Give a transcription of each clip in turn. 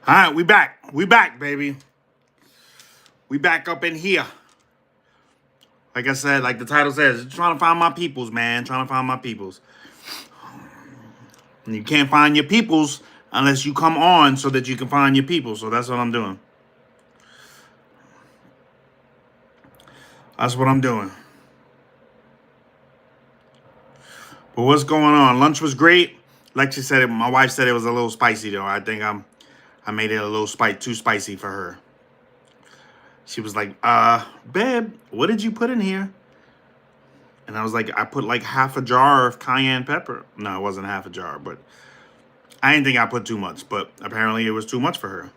All right, we back. We back, baby. We back up in here. Like I said, like the title says, trying to find my peoples, man. Trying to find my peoples. And you can't find your peoples unless you come on so that you can find your people. So that's what I'm doing. That's what I'm doing. But what's going on? Lunch was great. Lexi said it. My wife said it was a little spicy though. I think I made it a little too spicy for her. She was like, babe, what did you put in here? And I was like, I put like half a jar of cayenne pepper. No, it wasn't half a jar, but I didn't think I put too much, but apparently it was too much for her.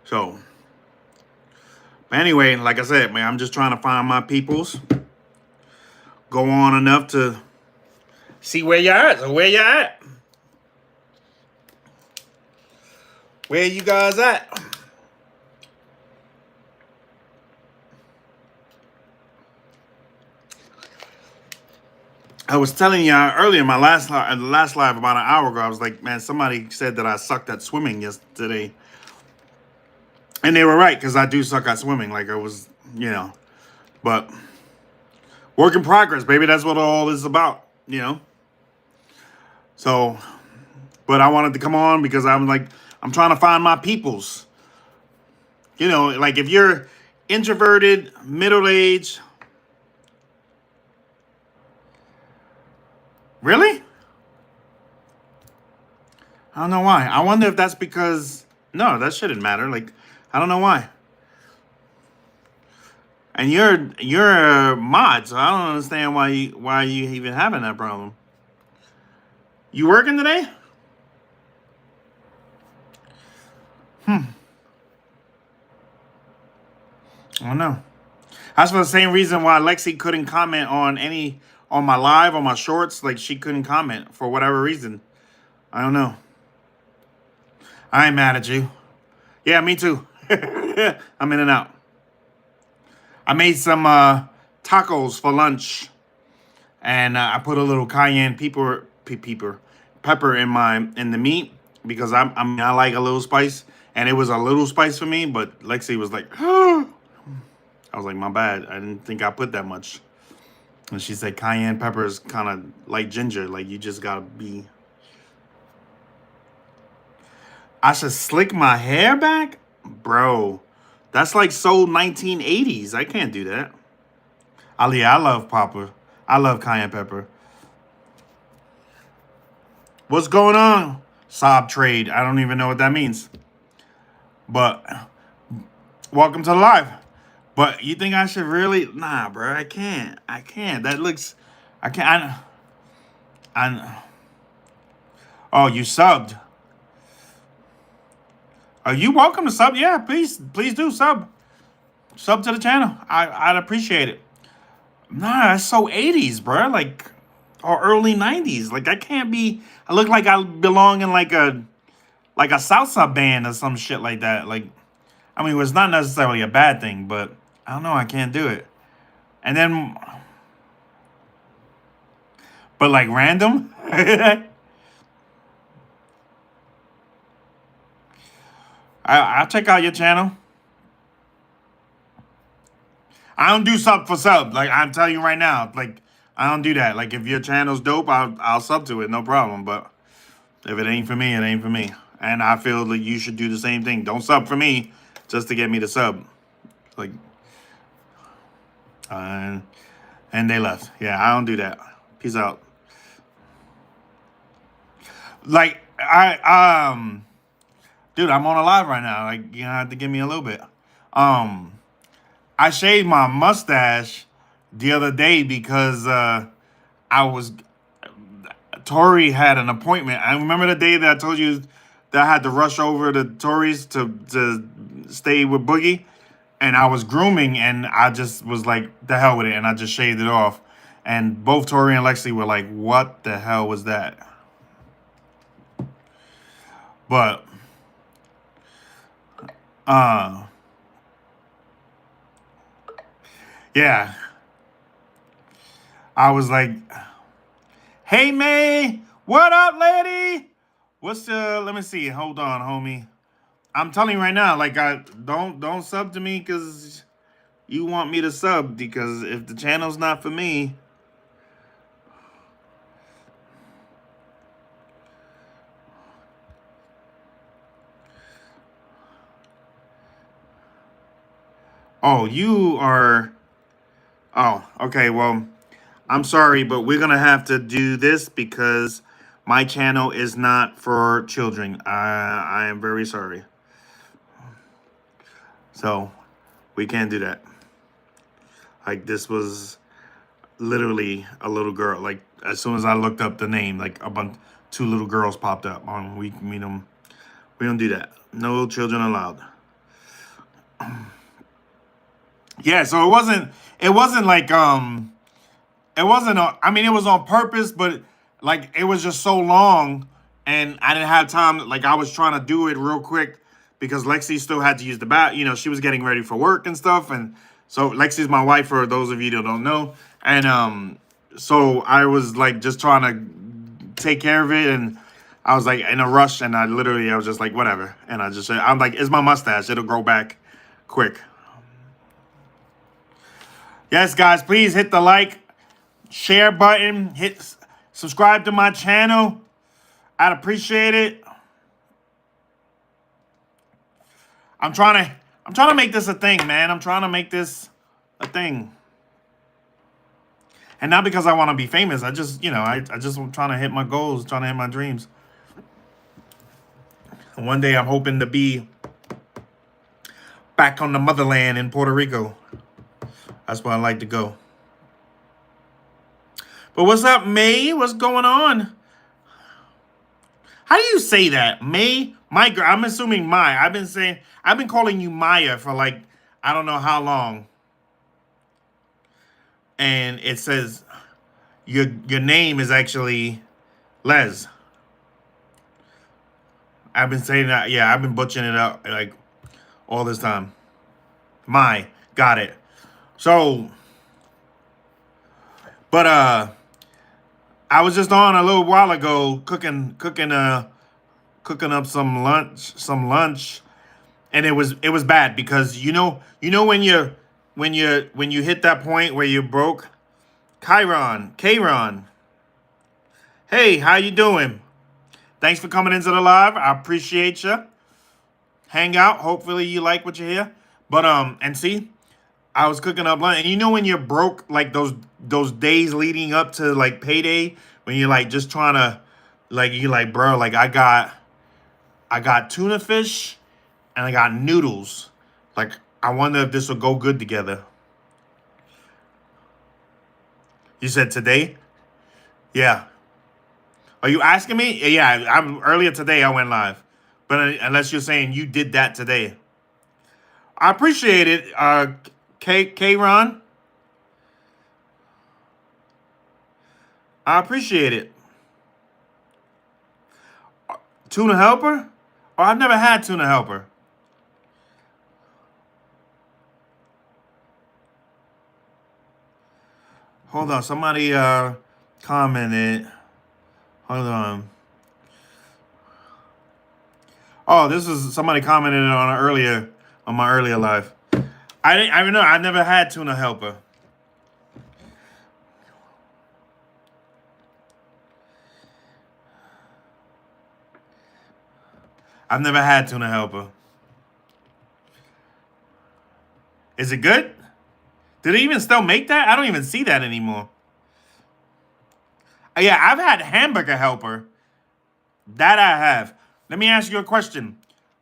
So, but anyway, like I said, man, I'm just trying to find my peoples. Go on enough to see where you're at. So where you at? Where you guys at? I was telling you earlier in my last live about an hour ago, I was like, man, somebody said that I sucked at swimming yesterday. And they were right, because I do suck at swimming. Like I was, but work in progress, baby. That's what all this is about, So, but I wanted to come on because I'm trying to find my peoples. Like if you're introverted, middle-aged. Really? I don't know why. I wonder if that's because... No, that shouldn't matter. Like, I don't know why. And you're a mod, so I don't understand why you even having that problem. You working today? I don't know. That's for the same reason why Lexi couldn't comment on my live, on my shorts. Like, she couldn't comment for whatever reason. I don't know. I ain't mad at you. Yeah, me too. I'm in and out. I made some tacos for lunch. And I put a little cayenne pepper in the meat because I like a little spice. And it was a little spice for me, but Lexi was like, I was like, my bad. I didn't think I put that much. And she said cayenne pepper is kind of like ginger. Like, you just got to be... I should slick my hair back? Bro, that's like so 1980s. I can't do that. Ali, I love pepper. I love cayenne pepper. What's going on? Sob trade. I don't even know what that means. But welcome to the live. But you think I should really? Nah, bro. I can't. That looks... I can't. Oh, you subbed. Are you welcome to sub? Yeah, please do sub. Sub to the channel. I'd appreciate it. Nah, that's so 80s, bro. Like, or early 90s. Like, I can't be... I look like I belong in like a salsa band or some shit like that. Like, I mean, it's not necessarily a bad thing, but I don't know. I can't do it. And then... But like random? I'll check out your channel. I don't do sub for sub. Like, I'm telling you right now. Like, I don't do that. Like, if your channel's dope, I'll sub to it. No problem. But if it ain't for me, it ain't for me. And I feel like you should do the same thing. Don't sub for me just to get me to sub. Like, and they left. Yeah, I don't do that. Peace out. Like, dude, I'm on a live right now. Like, you have to give me a little bit. I shaved my mustache the other day because Tori had an appointment. I remember the day that I told you that I had to rush over to Tori's to stay with Boogie, and I was grooming, and I just was like, the hell with it, and I just shaved it off. And both Tori and Lexi were like, what the hell was that? But yeah. I was like, hey, May, what up, lady? What's the? Let me see. Hold on, homie. I'm telling you right now, like I don't sub to me because you want me to sub, because if the channel's not for me. Oh, you are. Oh, okay. Well, I'm sorry, but we're gonna have to do this because my channel is not for children. I am very sorry. So we can't do that. Like, this was literally a little girl. Like, as soon as I looked up the name, like a bunch, two little girls popped up. We meet them. We don't do that. No children allowed. Yeah. So it wasn't. It wasn't like It wasn't. I mean, it was on purpose, but like it was just so long, and I didn't have time. Like, I was trying to do it real quick because Lexi still had to use the bath. You know, she was getting ready for work and stuff, and so Lexi's my wife. For those of you that don't know, and so I was like just trying to take care of it, and I was like in a rush, and I was just like whatever, and I'm like, it's my mustache. It'll grow back quick. Yes, guys, please hit the like, share button, hit subscribe to my channel. I'd appreciate it. I'm trying to make this a thing, man. I'm trying to make this a thing. And not because I want to be famous. I just, I just am trying to hit my goals, trying to hit my dreams. And one day I'm hoping to be back on the motherland in Puerto Rico. That's where I like to go. But what's up, May? What's going on? How do you say that? May? My girl. I'm assuming Mai. I've been calling you Maya for like, I don't know how long. And it says your name is actually Les. I've been saying that. Yeah, I've been butchering it up like all this time. Mai. Got it. So, but I was just on a little while ago cooking up some lunch, and it was bad because when you hit that point where you broke. Kayron, hey, how you doing? Thanks for coming into the live. I appreciate you. Hang out. Hopefully you like what you hear. But and see, I was cooking up lunch, and when you're broke, like those days leading up to like payday, when you're like just trying to, like, you're like, bro, like I got tuna fish and I got noodles. Like, I wonder if this will go good together. You said today? Yeah. Are you asking me? Yeah, earlier today I went live. But unless you're saying you did that today. I appreciate it, K-Ron. I appreciate it. Tuna helper? Oh, I've never had tuna helper. Hold on, somebody commented. Hold on. Oh, this is somebody commented on my earlier live. I don't know. I've never had tuna helper. I've never had tuna helper. Is it good? Do they even still make that? I don't even see that anymore. Yeah, I've had hamburger helper. That I have. Let me ask you a question.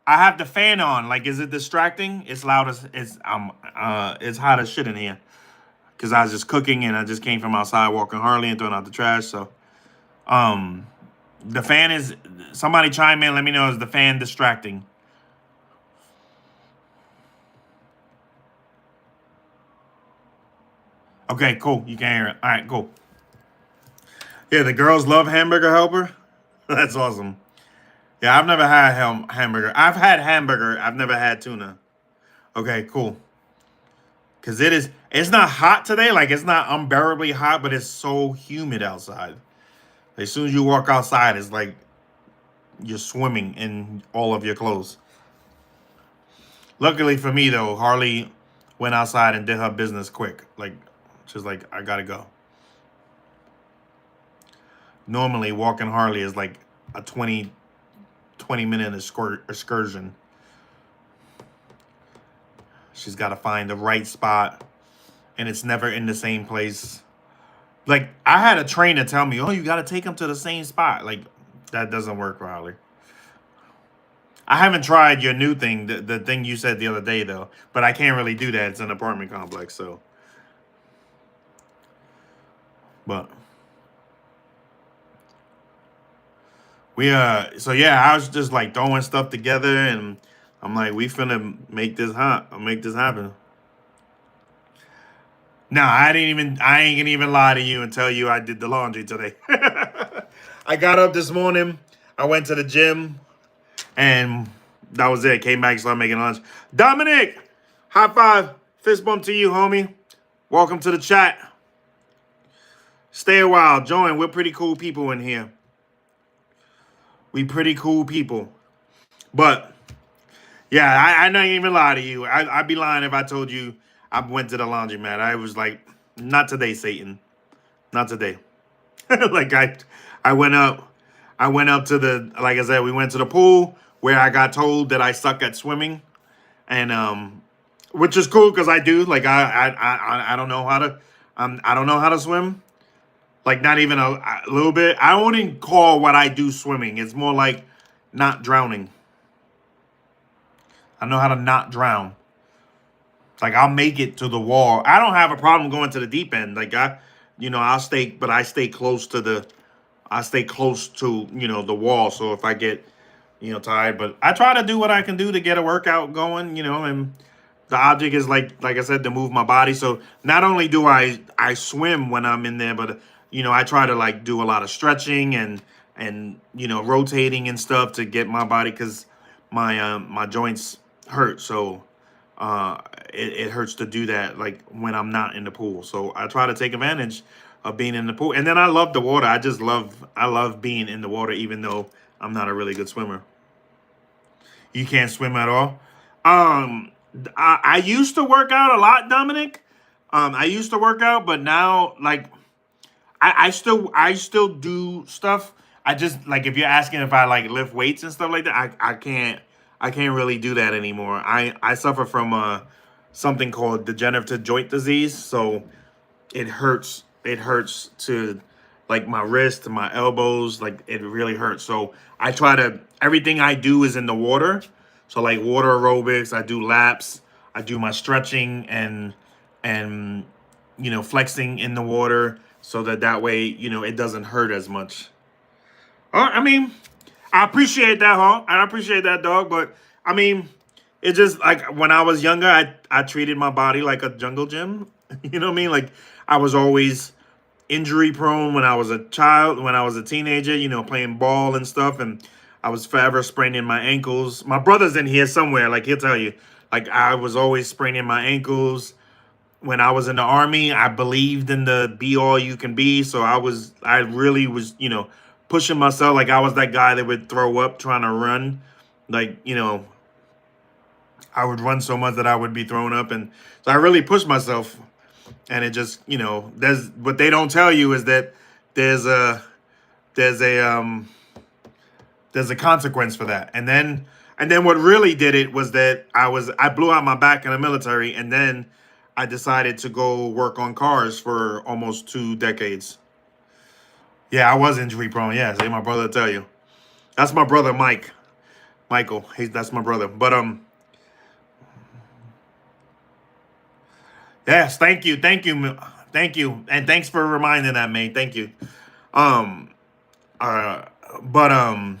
I have the fan on. Like, is it distracting? It's loud as it's hot as shit in here. Cause I was just cooking and I just came from outside walking Harley and throwing out the trash. So, the fan is. Somebody chime in. Let me know. Is the fan distracting? Okay, cool. You can hear it. All right, cool. Yeah, the girls love hamburger helper. That's awesome. Yeah, I've never had hamburger. I've had hamburger. I've never had tuna. Okay, cool. Because it's not hot today. Like, it's not unbearably hot, but it's so humid outside. As soon as you walk outside, it's like you're swimming in all of your clothes. Luckily for me though, Harley went outside and did her business quick. Like, she's like, I gotta go. Normally, walking Harley is like a 20 minute excursion. She's got to find the right spot, and it's never in the same place. Like, I had a trainer tell me, "Oh, you got to take them to the same spot." Like, that doesn't work, Harley. I haven't tried your new thing, the thing you said the other day, though. But I can't really do that. It's an apartment complex, so. But so yeah, I was just like throwing stuff together, and I'm like, we finna make this make this happen. No, I ain't gonna even lie to you and tell you I did the laundry today. I got up this morning, I went to the gym, and that was it. Came back, started making lunch. Dominic, high five, fist bump to you, homie. Welcome to the chat. Stay a while, join. We're pretty cool people in here. We pretty cool people. But yeah, I not even lie to you. I'd be lying if I told you I went to the laundromat. I was like, not today, Satan. Not today. Like I went up. I went up to the, like I said, we went to the pool where I got told that I suck at swimming, and which is cool because I do. Like I don't know how to I don't know how to swim. Like not even a little bit. I wouldn't call what I do swimming. It's more like not drowning. I know how to not drown. Like I'll make it to the wall. I don't have a problem going to the deep end. Like I'll stay, but I stay close to the wall. So if I get, tired, but I try to do what I can do to get a workout going, and the object is like I said, to move my body. So not only do I swim when I'm in there, but I try to like do a lot of stretching and rotating and stuff to get my body, because my joints hurt. So it hurts to do that like when I'm not in the pool. So I try to take advantage of being in the pool. And then I love the water. I love being in the water, even though I'm not a really good swimmer. You can't swim at all. I used to work out a lot, Dominic. I used to work out, but now like I still do stuff. I just like, if you're asking if I like lift weights and stuff like that, I can't really do that anymore. I suffer from something called degenerative joint disease, so it hurts to like my wrist to my elbows, like it really hurts. So I try to, everything I do is in the water. So like water aerobics, I do laps, I do my stretching and flexing in the water, so that way it doesn't hurt as much. I mean, I appreciate that, huh? I appreciate that, dog. But I mean, it just like when I was younger, I treated my body like a jungle gym. You know what I mean? Like I was always injury prone when I was a child, when I was a teenager, playing ball and stuff, and I was forever spraining my ankles. My brother's in here somewhere, like he'll tell you. Like I was always spraining my ankles. When I was in the army, I believed in the be all you can be. So I really was, pushing myself. Like I was that guy that would throw up trying to run. Like, I would run so much that I would be thrown up. And so I really pushed myself. And it just, there's, what they don't tell you is that there's a, there's a, there's a consequence for that. And then what really did it was that I blew out my back in the military, and then I decided to go work on cars for almost 2 decades. Yeah, I was injury prone. Yeah, see, my brother will tell you. That's my brother, Michael. That's my brother. But yes, thank you, and thanks for reminding that, mate. Thank you. Um, uh, but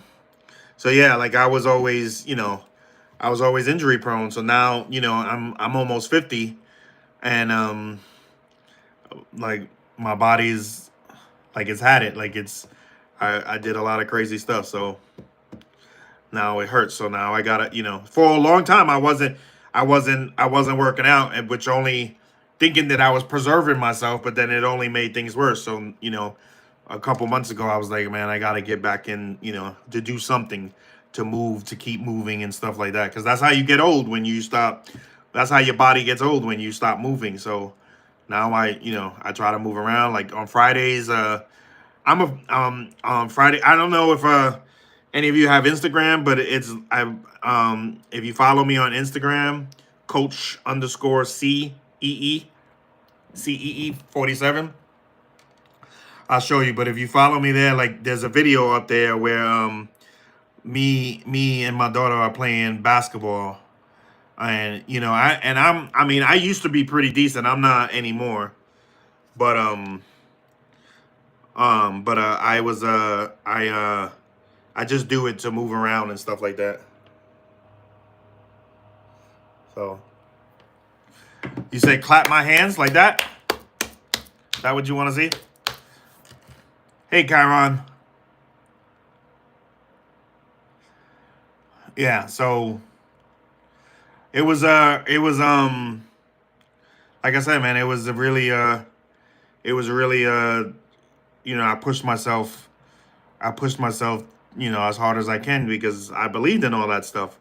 so yeah, like I was always injury prone. So now, I'm almost 50, and like my body's like it's had it. Like I did a lot of crazy stuff. So now it hurts. So now I gotta, for a long time I wasn't working out, and which only thinking that I was preserving myself, but then it only made things worse. So a couple months ago, I was like, man, I got to get back in, to do something, to move, to keep moving and stuff like that. Because that's how you get old when you stop. That's how your body gets old when you stop moving. So now I try to move around. Like on Fridays, on Friday. I don't know if any of you have Instagram, but if you follow me on Instagram, Coach underscore CEE 47. I'll show you. But if you follow me there, like there's a video up there where me and my daughter are playing basketball, and I used to be pretty decent. I'm not anymore, but I just do it to move around and stuff like that. So you say clap my hands like that? Is that what you want to see? Hey, Chiron. Yeah, so it was like I said, man, it was really I pushed myself as hard as I can, because I believed in all that stuff,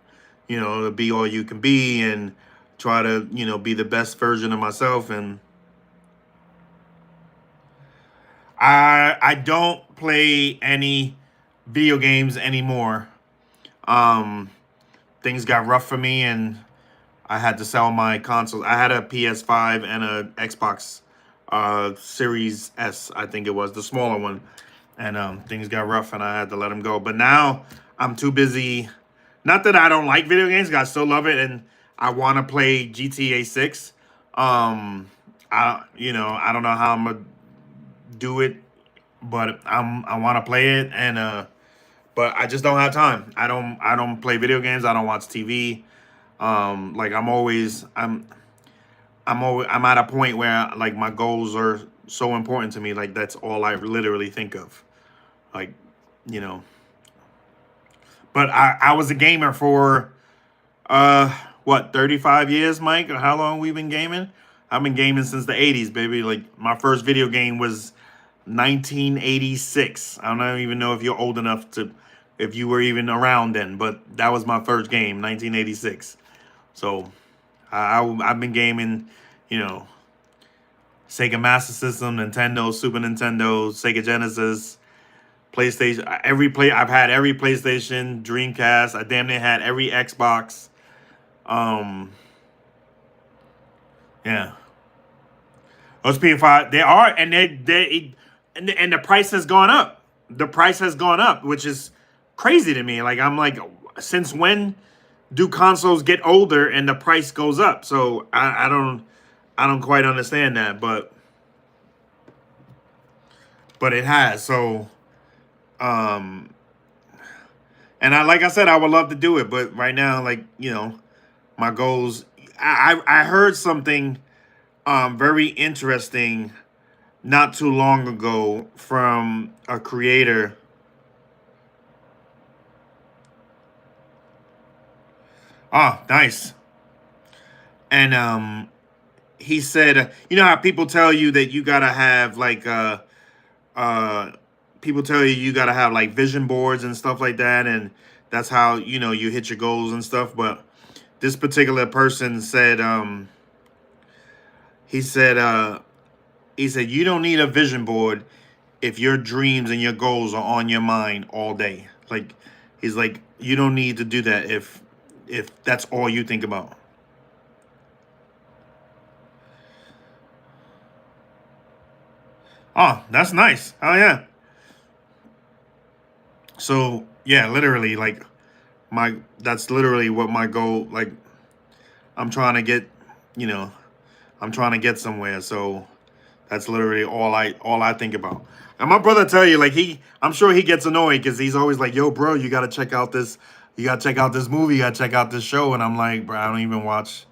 to be all you can be and try to, be the best version of myself. And I don't play any video games anymore. Things got rough for me, and I had to sell my consoles. I had a PS5 and a Xbox Series S, I think it was, the smaller one. And things got rough, and I had to let them go. But now I'm too busy. Not that I don't like video games, I still love it, and I want to play GTA 6. I don't know how I'm gonna do it, but I want to play it, and but I just don't have time. I don't play video games. I don't watch TV. I'm at a point where like my goals are so important to me. Like that's all I literally think of. Like, but I was a gamer for 35 years, Mike? Or how long we've been gaming? I've been gaming since the 80s, baby. Like my first video game was 1986. I don't even know if you're old enough if you were even around then, but that was my first game, 1986. So I've been gaming, Sega Master System, Nintendo, Super Nintendo, Sega Genesis, PlayStation. I've had every PlayStation, Dreamcast. I damn near had every Xbox. Yeah. Those PS5, they are, and and the price has gone up. The price has gone up, which is crazy to me. Like I'm like, since when do consoles get older and the price goes up? So I don't quite understand that, but it has. So and like I said, I would love to do it, but right now, like, my goals, I heard something very interesting not too long ago from a creator. Oh, nice. And he said, how people tell you that you gotta have like people tell you gotta have like vision boards and stuff like that, and that's how you hit your goals and stuff. But this particular person said, he said you don't need a vision board if your dreams and your goals are on your mind all day. Like he's like, you don't need to do that if that's all you think about. Oh, that's nice. Oh yeah. So yeah, literally, like that's literally what my goal. Like I'm trying to get, I'm trying to get somewhere. So that's literally all I think about. And my brother tell you, like I'm sure he gets annoyed because he's always like, "Yo, bro, you gotta check out this. You gotta check out this movie. You gotta check out this show." And I'm like, bro, I don't even watch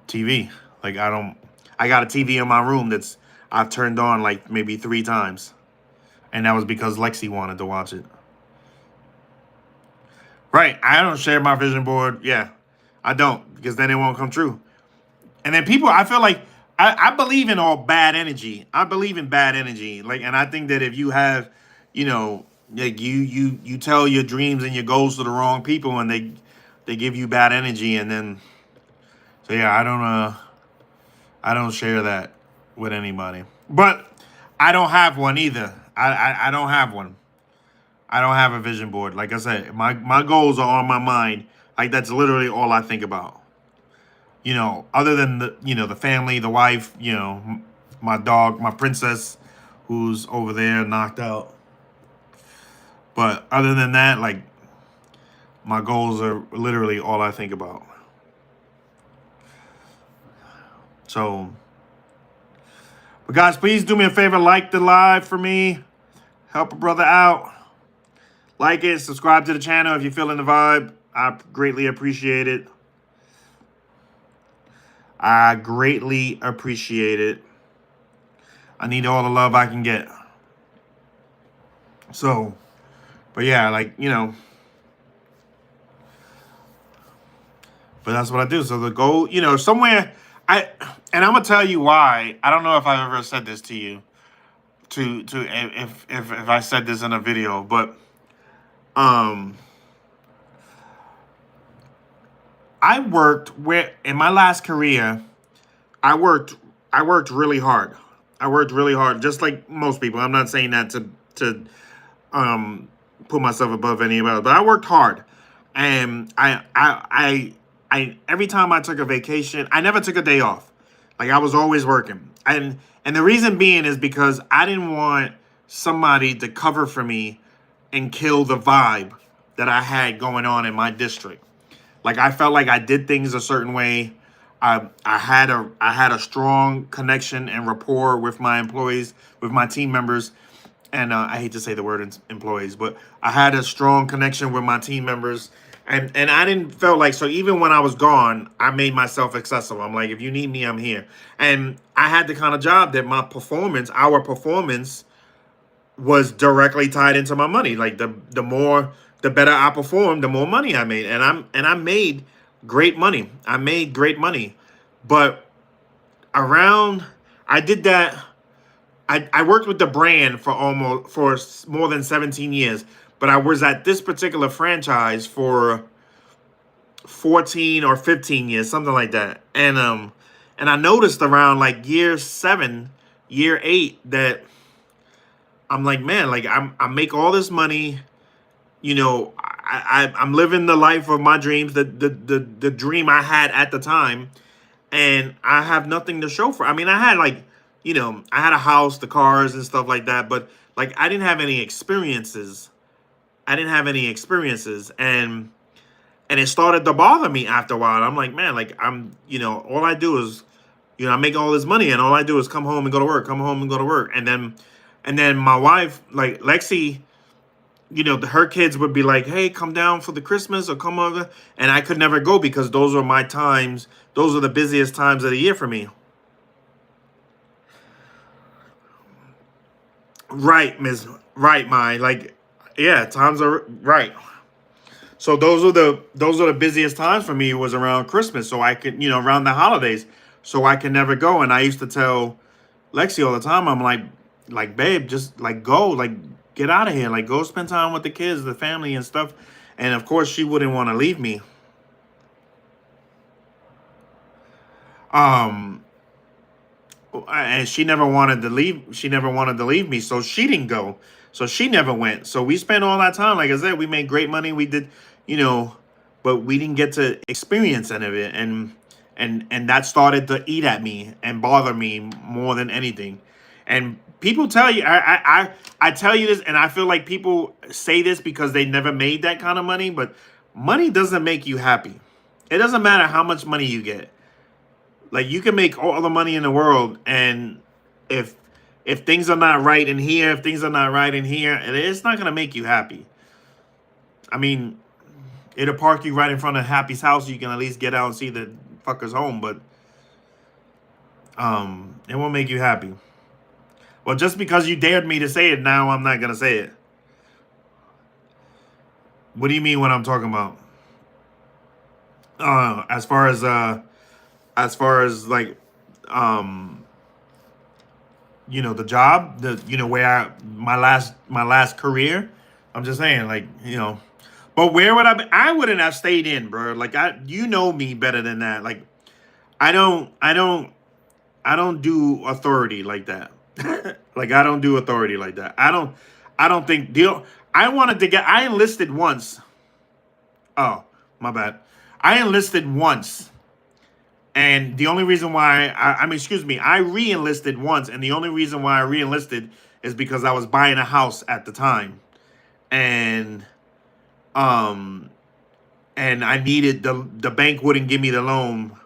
TV. Like I don't. I got a TV in my room that's I've turned on like maybe 3 times, and that was because Lexi wanted to watch it. Right. I don't share my vision board. Yeah, I don't, because then it won't come true. And then people, I feel like I believe in all bad energy. I believe in bad energy. Like, and I think that if you have, you know, like you tell your dreams and your goals to the wrong people, and they give you bad energy, and then so yeah, I don't share that with anybody. But I don't have one either. I don't have one. I don't have a vision board. Like I said, my goals are on my mind. Like that's literally all I think about. Other than the family, the wife, my dog, my princess, who's over there knocked out. But other than that, like my goals are literally all I think about. So, but guys, please do me a favor, like the live for me, help a brother out. Like it, subscribe to the channel if you're feeling the vibe. I greatly appreciate it. I greatly appreciate it. I need all the love I can get. So, but yeah, but that's what I do. So the goal, somewhere and I'm gonna tell you why. I don't know if I've ever said this to you, if I said this in a video, but I worked in my last career. I worked really hard. I worked really hard, just like most people. I'm not saying that to put myself above anybody, but I worked hard, and I every time I took a vacation, I never took a day off. Like I was always working, and the reason being is because I didn't want somebody to cover for me and kill the vibe that I had going on in my district. Like I felt like I did things a certain way. I had a strong connection and rapport with my employees, with my team members, and I hate to say the word employees, but I had a strong connection with my team members, and I didn't feel like, so even when I was gone, I made myself accessible. I'm like, if you need me, I'm here, and I had the kind of job that our performance was directly tied into my money. Like the better I performed, the more money I made. And I made great money. I made great money. But around I did that. I worked with the brand for more than 17 years. But I was at this particular franchise for 14 or 15 years, something like that. And I noticed around like year 7, year 8 that I'm like, man, like I make all this money, I'm living the life of my dreams, the dream I had at the time, and I have nothing to show for. I mean, I had I had a house, the cars and stuff like that, but like I didn't have any experiences. And it started to bother me after a while. I'm like, man, like all I do is, I make all this money, and all I do is come home and go to work, come home and go to work, and then my wife, like Lexi, her kids would be like, hey, come down for the Christmas or come over. And I could never go because those are my times. Those are the busiest times of the year for me. Right, Ms. Right, my yeah, times are right. So those are the busiest times for me was around Christmas. So I could, around the holidays. So I could never go. And I used to tell Lexi all the time, I'm like, babe, just like go, like get out of here, like go spend time with the kids, the family and stuff. And of course she wouldn't want to leave me. And she never wanted to leave me, so she didn't go. So she never went. So we spent all that time, like I said, we made great money. We did, but we didn't get to experience any of it. And that started to eat at me and bother me more than anything. And people tell you, I tell you this, and I feel like people say this because they never made that kind of money, but money doesn't make you happy. It doesn't matter how much money you get. Like you can make all the money in the world, and if things are not right in here, if things are not right in here, and it's not gonna make you happy. I mean, it'll park you right in front of Happy's house. So you can at least get out and see the fucker's home, but it won't make you happy. Well, just because you dared me to say it, now I'm not gonna say it. What do you mean what I'm talking about? As far as like the job, where my last career. I'm just saying, like, but where would I be? I wouldn't have stayed in, bro. Like, you know me better than that. Like, I don't do authority like that. Like, I don't do authority like that. I don't think deal. I enlisted once. Oh, my bad. I enlisted once. And the only reason why excuse me, I re-enlisted once, and the only reason why I re-enlisted is because I was buying a house at the time. And um and I needed the bank wouldn't give me the loan.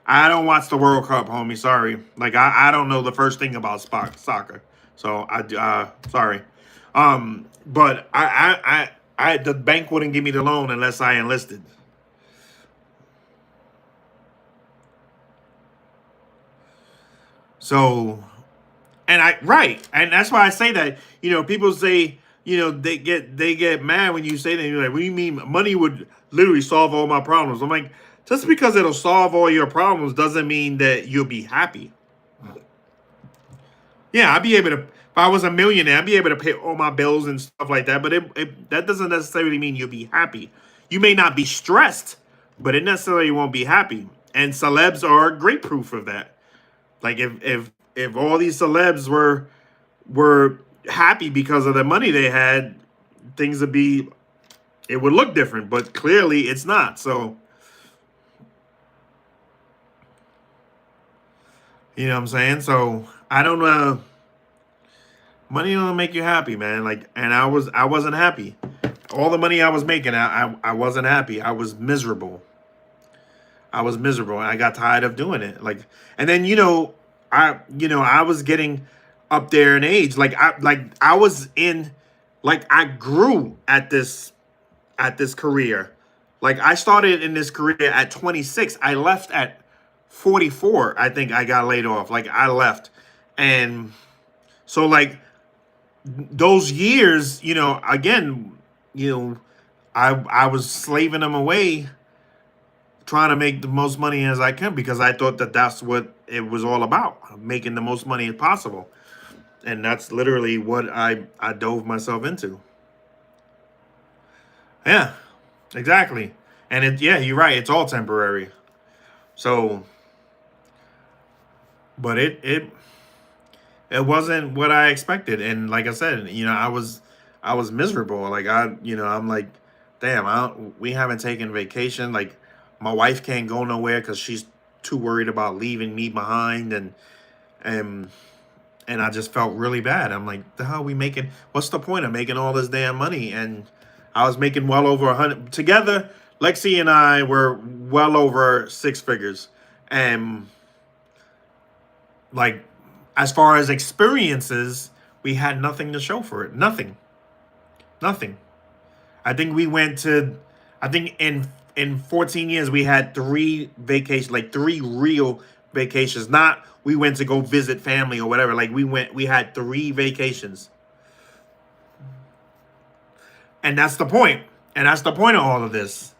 I don't watch the World Cup, homie. Sorry. Like, I don't know the first thing about soccer. So sorry. But the bank wouldn't give me the loan unless I enlisted. So, and that's why I say that. People say, they get mad when you say that. You're like, what do you mean money would literally solve all my problems? I'm like, just because it'll solve all your problems doesn't mean that you'll be happy. Yeah, I'd be able to. If I was a millionaire, I'd be able to pay all my bills and stuff like that. But that doesn't necessarily mean you'll be happy. You may not be stressed, but it necessarily won't be happy. And celebs are great proof of that. Like, if all these celebs were happy because of the money they had, things would be, it would look different. But clearly, it's not. So, you know what I'm saying? So, I don't know. Money don't make you happy, man. Like, and I wasn't happy. All the money I was making, I wasn't happy. I was miserable. And I got tired of doing it. Like, and then I was getting up there in age. I was in, like, I grew at this career. Like, I started in this career at 26. I left at 44. I think I got laid off. Like, I left, and so, like, those years, again, I was slaving them away, trying to make the most money as I can, because I thought that that's what it was all about, making the most money as possible. And that's literally what I dove myself into. Yeah, exactly. And yeah, you're right. It's all temporary. So, but it wasn't what I expected. And like I said, I was miserable. Like, I'm like, damn, we haven't taken vacation. Like, my wife can't go nowhere because she's too worried about leaving me behind, and and I just felt really bad. I'm like, the hell are we making? What's the point of making all this damn money? And I was making well over 100 together. Lexi and I were well over six figures, and, like, as far as experiences, we had nothing to show for it. Nothing. I think we went to, I think in 14 years we had three vacations, like three real vacations. Not we went to go visit family or whatever. Like, we had three vacations. And that's the point. And that's the point of all of this.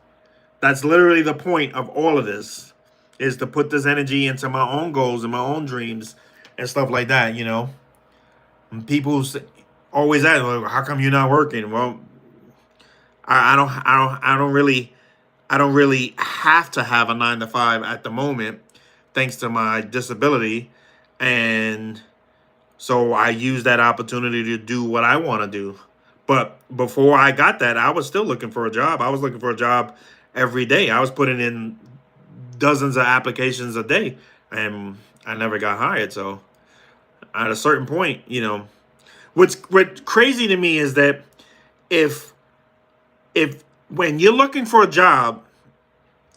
That's literally the point of all of this, is to put this energy into my own goals and my own dreams and stuff like that, And people always ask, well, how come you're not working? Well, I don't really have to have a 9 to 5 at the moment, thanks to my disability. And so I use that opportunity to do what I want to do. But before I got that, I was still looking for a job. I was looking for a job every day. I was putting in dozens of applications a day, and I never got hired. So at a certain point, what's crazy to me is that if when you're looking for a job,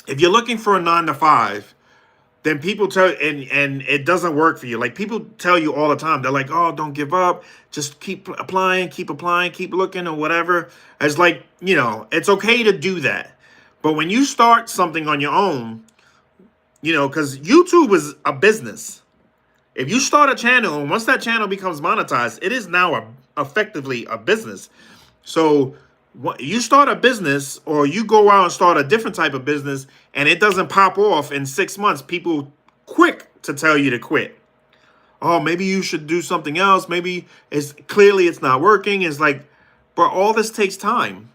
if you're looking for a 9 to 5, then people tell, and it doesn't work for you. Like, people tell you all the time, they're like, oh, don't give up, just keep applying, keep looking, or whatever. It's like, it's okay to do that. But when you start something on your own, because YouTube is a business. If you start a channel, and once that channel becomes monetized, it is now effectively a business. So you start a business, or you go out and start a different type of business, and it doesn't pop off in 6 months, people to tell you to quit. Oh, maybe you should do something else. Maybe it's not working. It's like, but all this takes time.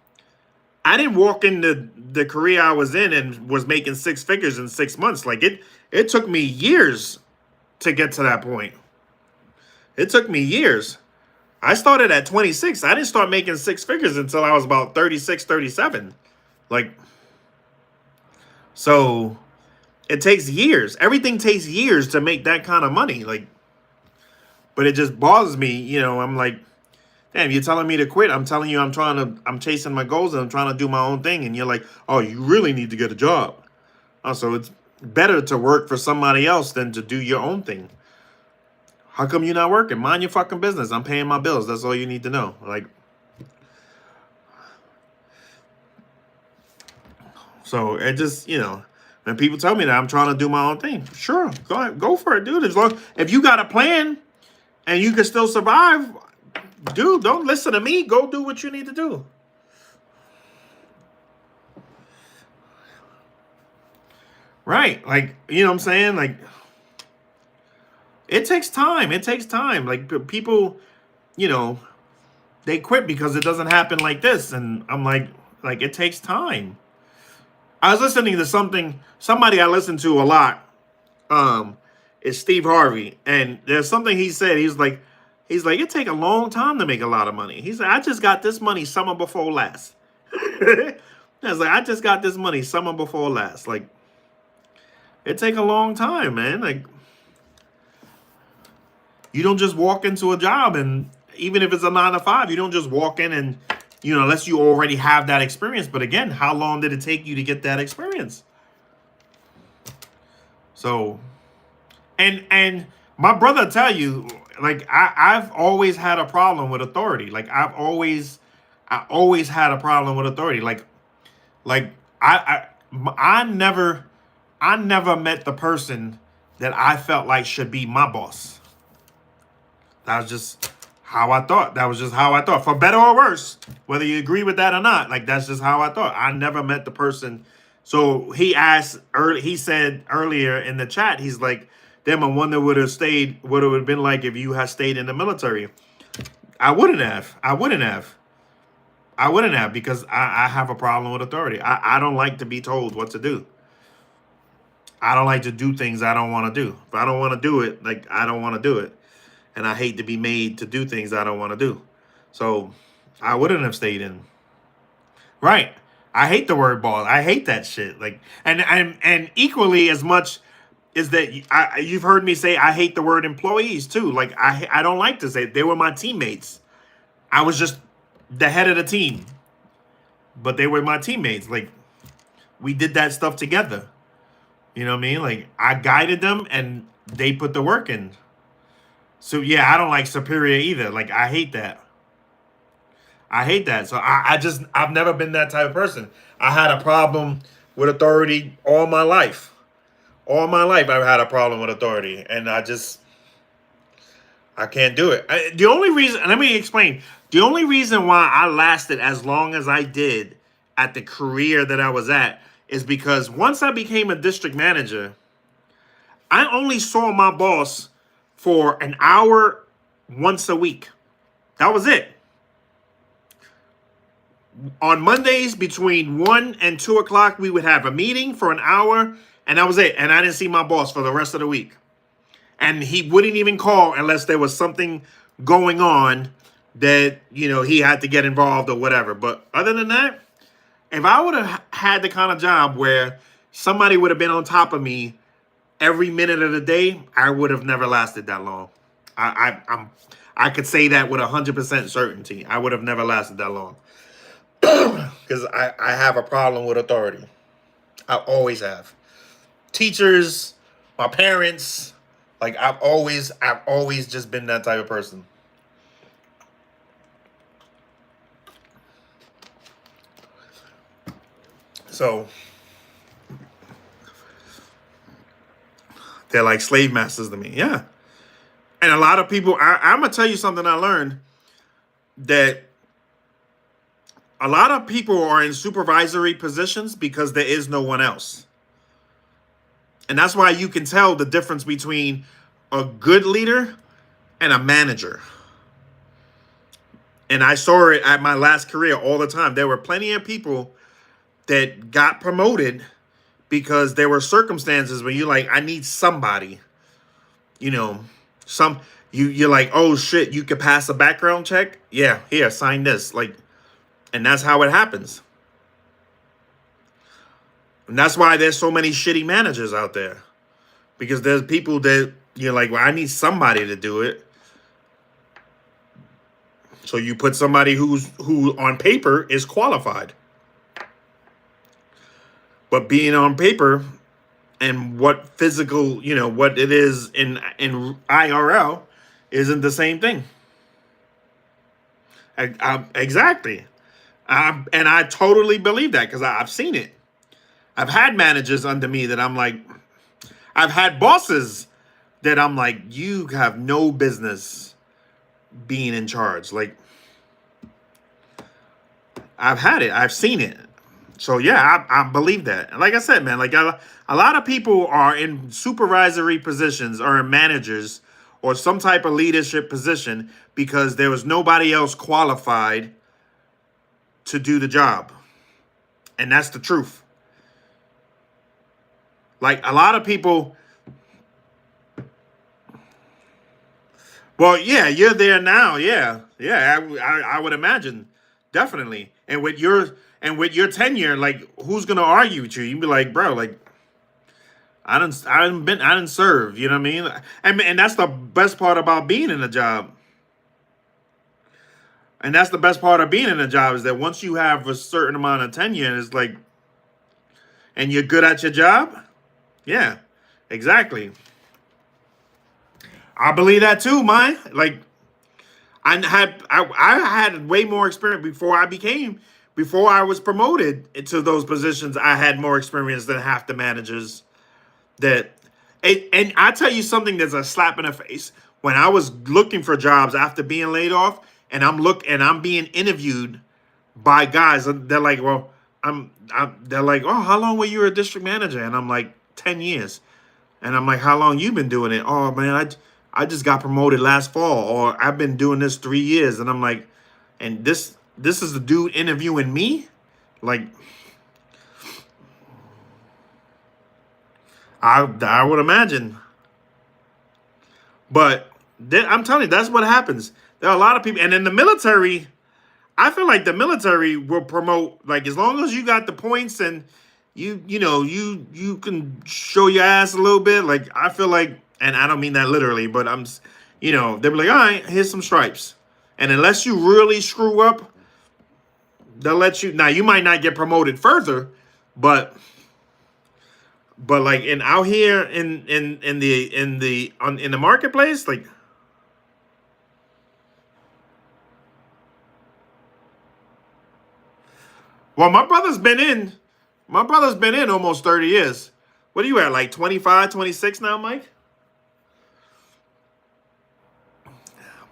I didn't walk into the career I was in and was making six figures in 6 months. Like it took me years to get to that point. It took me years. I started at 26. I didn't start making six figures until I was about 36, 37. Like, so it takes years. Everything takes years to make that kind of money. Like, but it just bothers me. You know, I'm like, damn, you're telling me to quit. I'm telling you, I'm chasing my goals and I'm trying to do my own thing. And you're like, oh, you really need to get a job. Also, it's better to work for somebody else than to do your own thing. How come you're not working? Mind your fucking business. I'm paying my bills. That's all you need to know. Like, so it just, you know, when people tell me that I'm trying to do my own thing, sure, go ahead, go for it, dude. As long if you got a plan and you can still survive, dude, don't listen to me. Go do what you need to do. Right. Like, you know what I'm saying? Like, it takes time. It takes time. Like, people, you know, they quit because it doesn't happen like this. And I'm like, it takes time. I was listening to somebody I listen to a lot, is Steve Harvey. And there's something he said. He's like, it take a long time to make a lot of money. He said, I just got this money summer before last. I was like, I just got this money summer before last. Like, it take a long time, man. Like, you don't just walk into a job, and even if it's a 9 to 5, you don't just walk in and, you know, unless you already have that experience. But again, how long did it take you to get that experience? So, and my brother tell you, like, I've always had a problem with authority. Like, I always had a problem with authority. Like I never met the person that I felt like should be my boss. That was just how I thought. That was just how I thought. For better or worse, whether you agree with that or not, like, that's just how I thought. I never met the person. So he said earlier in the chat, he's like, damn, I wonder what it would have been like if you had stayed in the military. I wouldn't have. Because I have a problem with authority. I don't like to be told what to do. I don't like to do things I don't want to do. If I don't want to do it, like, I don't want to do it. And I hate to be made to do things I don't want to do. So I wouldn't have stayed in. Right. I hate the word boss. I hate that shit. Like, and equally as much is that you've heard me say I hate the word employees too. Like, I don't like to say it. They were my teammates. I was just the head of the team, but they were my teammates. Like, we did that stuff together. You know what I mean? Like, I guided them and they put the work in. So yeah, I don't like superior either. Like, I hate that. So I've never been that type of person. I had a problem with authority all my life. All my life I've had a problem with authority, and I can't do it. The only reason, let me explain. The only reason why I lasted as long as I did at the career that I was at is because once I became a district manager, I only saw my boss for an hour once a week. That was it. On Mondays between 1 and 2 o'clock, we would have a meeting for an hour, and that was it. And I didn't see my boss for the rest of the week. And he wouldn't even call unless there was something going on that, you know, he had to get involved or whatever. But other than that, if I would have had the kind of job where somebody would have been on top of me every minute of the day, I would have never lasted that long. I could say that with 100% certainty. I would have never lasted that long. Because I have a problem with authority. I always have. Teachers, my parents, like, I've always just been that type of person. So they're like slave masters to me. Yeah. And a lot of people, I'm going to tell you something I learned, that a lot of people are in supervisory positions because there is no one else. And that's why you can tell the difference between a good leader and a manager. And I saw it at my last career all the time. There were plenty of people that got promoted because there were circumstances where you're like, I need somebody, you know, some you're like, oh shit, you could pass a background check. Yeah, here, sign this. Like, and that's how it happens. And that's why there's so many shitty managers out there. Because there's people that you're like, well, I need somebody to do it. So you put somebody who on paper is qualified. But being on paper and what physical, what it is in IRL isn't the same thing. Exactly. And I totally believe that because I've seen it. I've had managers under me that I'm like, I've had bosses that I'm like, you have no business being in charge. Like, I've had it. I've seen it. So, yeah, I believe that. And like I said, man, like a lot of people are in supervisory positions or in managers or some type of leadership position because there was nobody else qualified to do the job. And that's the truth. Like a lot of people, well, yeah, you're there now. Yeah. Yeah, I would imagine. Definitely. And with your tenure, like who's gonna argue with you? You'd be like, bro, like I didn't serve, you know what I mean? And that's the best part about being in a job. And that's the best part of being in a job is that once you have a certain amount of tenure, it's like, and you're good at your job. Yeah, exactly. I believe that too, man. Like I had way more experience before I was promoted to those positions. I had more experience than half the managers that and I tell you something that's a slap in the face. When I was looking for jobs after being laid off and I'm being interviewed by guys, they're like, well, they're like, oh, how long were you a district manager? And I'm like, 10 years. And I'm like, how long you been doing it? Oh man, I just got promoted last fall, or I've been doing this 3 years. And I'm like, and this is the dude interviewing me? Like, I would imagine. But I'm telling you, that's what happens. There are a lot of people, and in the military, I feel like the military will promote, like, as long as you got the points and you can show your ass a little bit. Like, I feel like, and I don't mean that literally, but they'll be like, all right, here's some stripes. And unless you really screw up, they'll let you. Now, you might not get promoted further, but like out here in the marketplace, like, well, my brother's been in almost 30 years. What are you at, like 25, 26 now, Mike?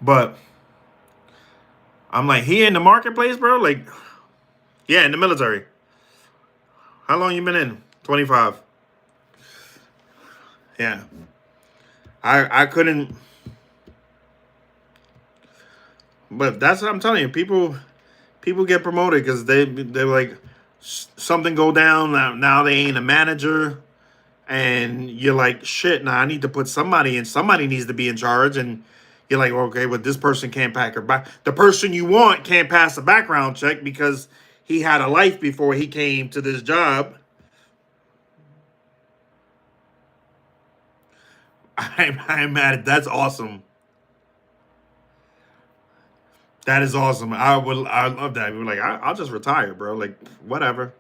But I'm like, here in the marketplace, bro, like, yeah, in the military. How long you been in? 25. Yeah. I couldn't, but that's what I'm telling you. People get promoted because they're like, something go down, now they ain't a manager, and you're like, shit, now I need to put somebody in. Somebody needs to be in charge, and you're like, okay, but this person can't pack her back. The person you want can't pass a background check because he had a life before he came to this job. I'm mad at that's awesome. That is awesome. I love that. We were like, I'll just retire, bro. Like, whatever.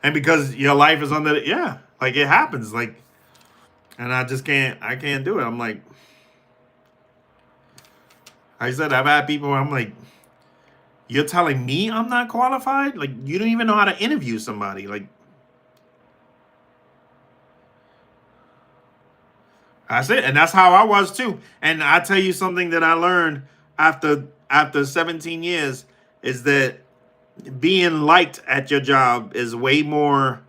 And because your life is under yeah, like it happens. Like, and I can't do it. I'm like, I said, I've had people where I'm like, you're telling me I'm not qualified? Like, you don't even know how to interview somebody. Like, that's it. And that's how I was too. And I tell you something that I learned after 17 years is that being liked at your job is way more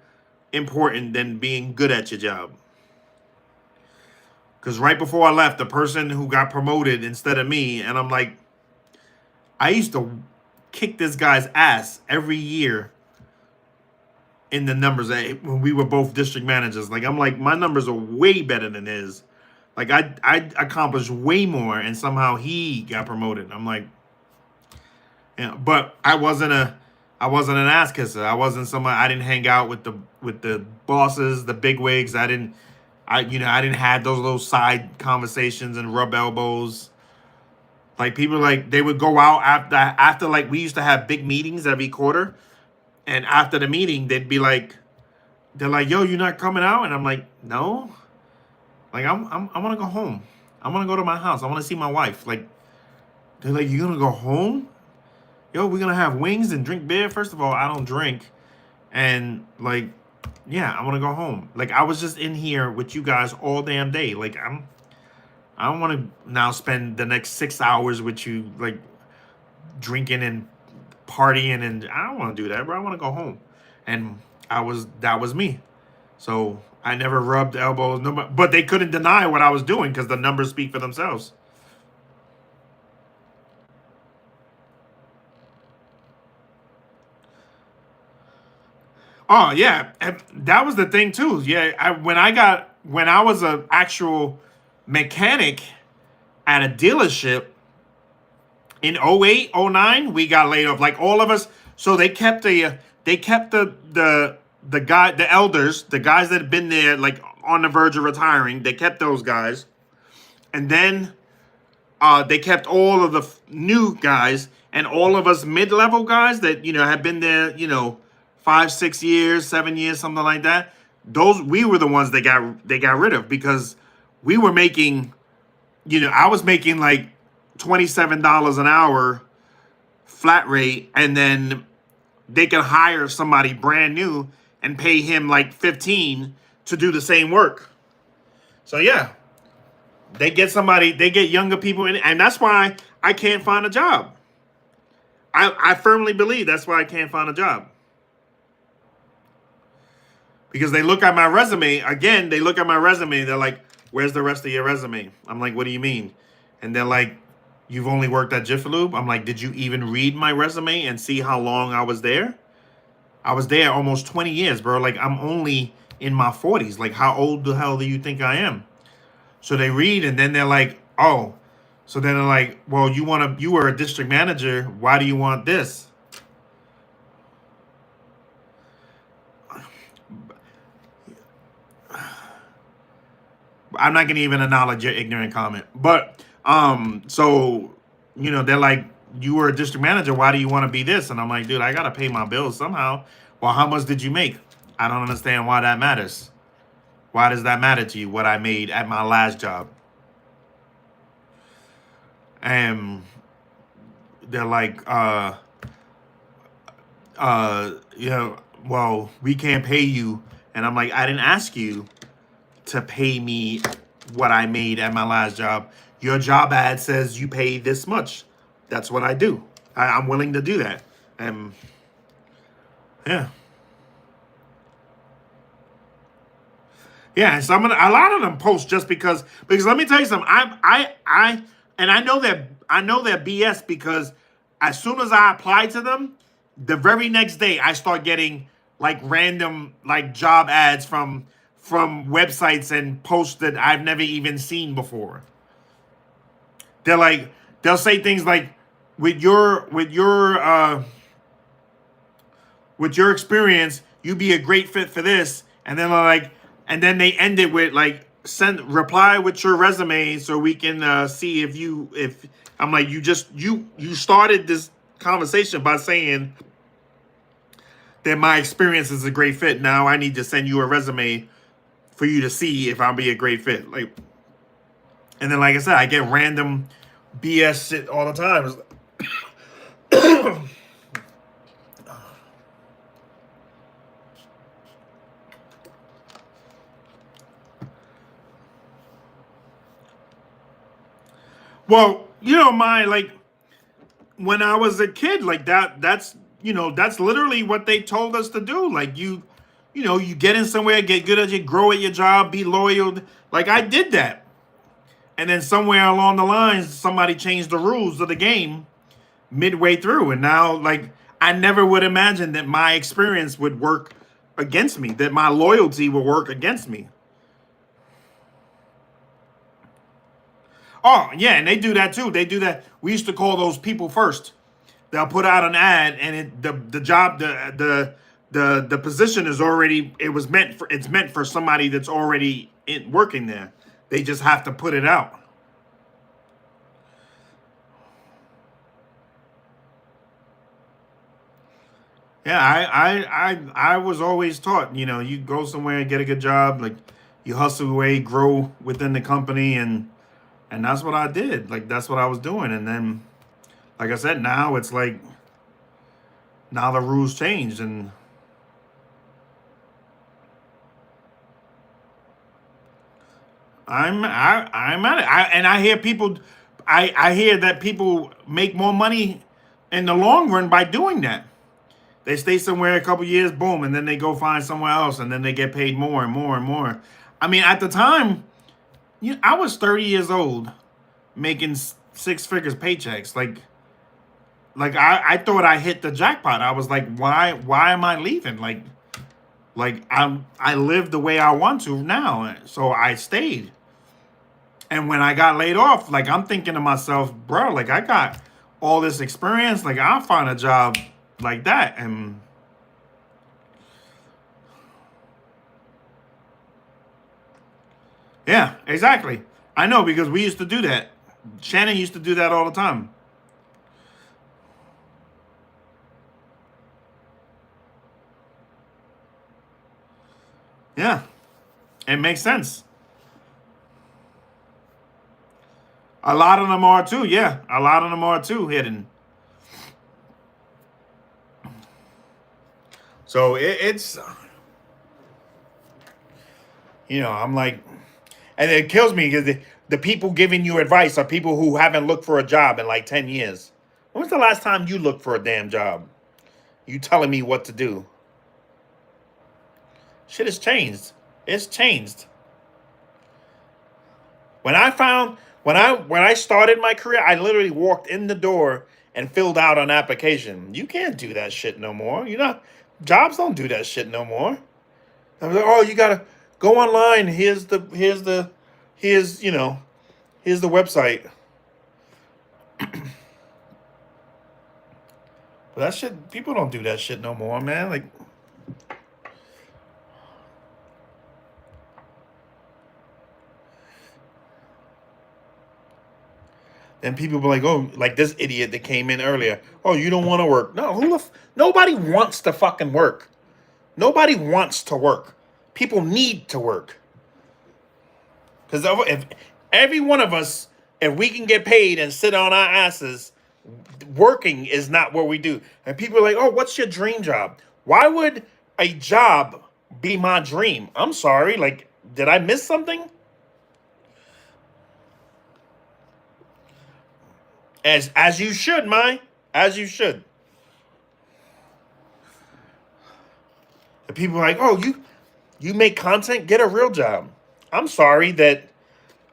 important than being good at your job. Because right before I left, the person who got promoted instead of me, and I'm like, I used to kick this guy's ass every year in the numbers when we were both district managers. Like, I'm like, my numbers are way better than his. Like, I accomplished way more, and somehow he got promoted. I'm like, yeah, but I wasn't an ass kisser. I wasn't someone. I didn't hang out with the bosses, the big wigs. I didn't have those little side conversations and rub elbows. Like, people, like, they would go out after like, we used to have big meetings every quarter, and after the meeting they'd be like, they're like, yo, you're not coming out? And I'm like, no. Like, I want to go home. I want to go to my house. I want to see my wife. Like, they're like, you gonna go home? Yo, we're gonna have wings and drink beer. First of all, I don't drink, and like, yeah, I want to go home. Like, I was just in here with you guys all damn day. Like, I don't want to now spend the next 6 hours with you, like, drinking and partying, and I don't want to do that, bro. I want to go home. And that was me. So I never rubbed elbows, but they couldn't deny what I was doing because the numbers speak for themselves. Oh yeah, and that was the thing too. Yeah, when I was an actual mechanic at a dealership in 08, 09, we got laid off. Like, all of us. So they kept the elders, the guys that had been there, like, on the verge of retiring. They kept those guys, and then they kept all of the new guys, and all of us mid-level guys that had been there 5, 6 years, 7 years, something like that. Those, we were the ones they got rid of, because we were making, I was making like $27 an hour flat rate, and then they can hire somebody brand new and pay him like 15 to do the same work. So yeah, they get younger people in, and that's why I can't find a job. I firmly believe that's why I can't find a job. Because they look at my resume, again, they're like, where's the rest of your resume? I'm like, what do you mean? And they're like, you've only worked at Jiffy Lube? I'm like, did you even read my resume and see how long I was there? I was there almost 20 years, bro. Like, I'm only in my 40s. Like, how old the hell do you think I am? So they read, and then they're like, oh. So then they're like, well, you were a district manager. Why do you want this? I'm not gonna even acknowledge your ignorant comment. But so they're like, you were a district manager, why do you want to be this? And I'm like, dude, I gotta pay my bills somehow. Well, how much did you make? I don't understand why that matters. Why does that matter to you, what I made at my last job? And they're like, well, we can't pay you. And I'm like, I didn't ask you to pay me what I made at my last job. Your job ad says you pay this much. That's what I do. I'm willing to do that. And yeah. Yeah, and a lot of them post just because let me tell you something. I know they're BS, because as soon as I apply to them, the very next day I start getting like random like job ads from websites and posts that I've never even seen before. They'll say things like, with your experience, you'd be a great fit for this. And then they end it with like, reply with your resume so we can see if I'm like, you started this conversation by saying that my experience is a great fit. Now I need to send you a resume for you to see if I'll be a great fit. Like, and then, like I said, I get random BS shit all the time. Well, like, when I was a kid, like that's literally what they told us to do. Like, you you get in somewhere, get good at it, grow at your job, be loyal. Like I did that. And then somewhere along the lines, somebody changed the rules of the game midway through. And now, like, I never would imagine that my experience would work against me, that my loyalty will work against me. Oh, yeah, and they do that too. They do that. We used to call those people first. They'll put out an ad, and the job the position is already it's meant for somebody that's already working there. They just have to put it out. Yeah, I was always taught, you go somewhere and get a good job, like you hustle away, grow within the company, and that's what I did. Like that's what I was doing, and then, like I said, now it's like now the rules changed, and I'm at it. And I hear people, I hear that people make more money in the long run by doing that. They stay somewhere a couple years, boom, and then they go find somewhere else, and then they get paid more and more and more. I mean, at the time, I was 30 years old, making six figures paychecks. Like I thought I hit the jackpot. I was like, why am I leaving? Like I live the way I want to now, so I stayed. And when I got laid off, like I'm thinking to myself, bro, like I got all this experience, like I'll find a job like that. And yeah, exactly. I know because we used to do that. Shannon used to do that all the time. Yeah, it makes sense. A lot of them are too. Yeah, a lot of them are too hidden. So it's, I'm like, and it kills me because the people giving you advice are people who haven't looked for a job in like 10 years. When was the last time you looked for a damn job? You telling me what to do? Shit has changed. It's changed. When I started my career, I literally walked in the door and filled out an application. You can't do that shit no more. Jobs don't do that shit no more. I was like, oh, you gotta go online. Here's the website. But that shit, people don't do that shit no more, man. Like, then people be like, oh, like this idiot that came in earlier. Oh, you don't want to work? No, nobody wants to fucking work. Nobody wants to work. People need to work. Because if every one of us, if we can get paid and sit on our asses, working is not what we do. And people are like, oh, what's your dream job? Why would a job be my dream? I'm sorry. Like, did I miss something? As you should, as you should. And people are like, oh, you make content, get a real job. I'm sorry that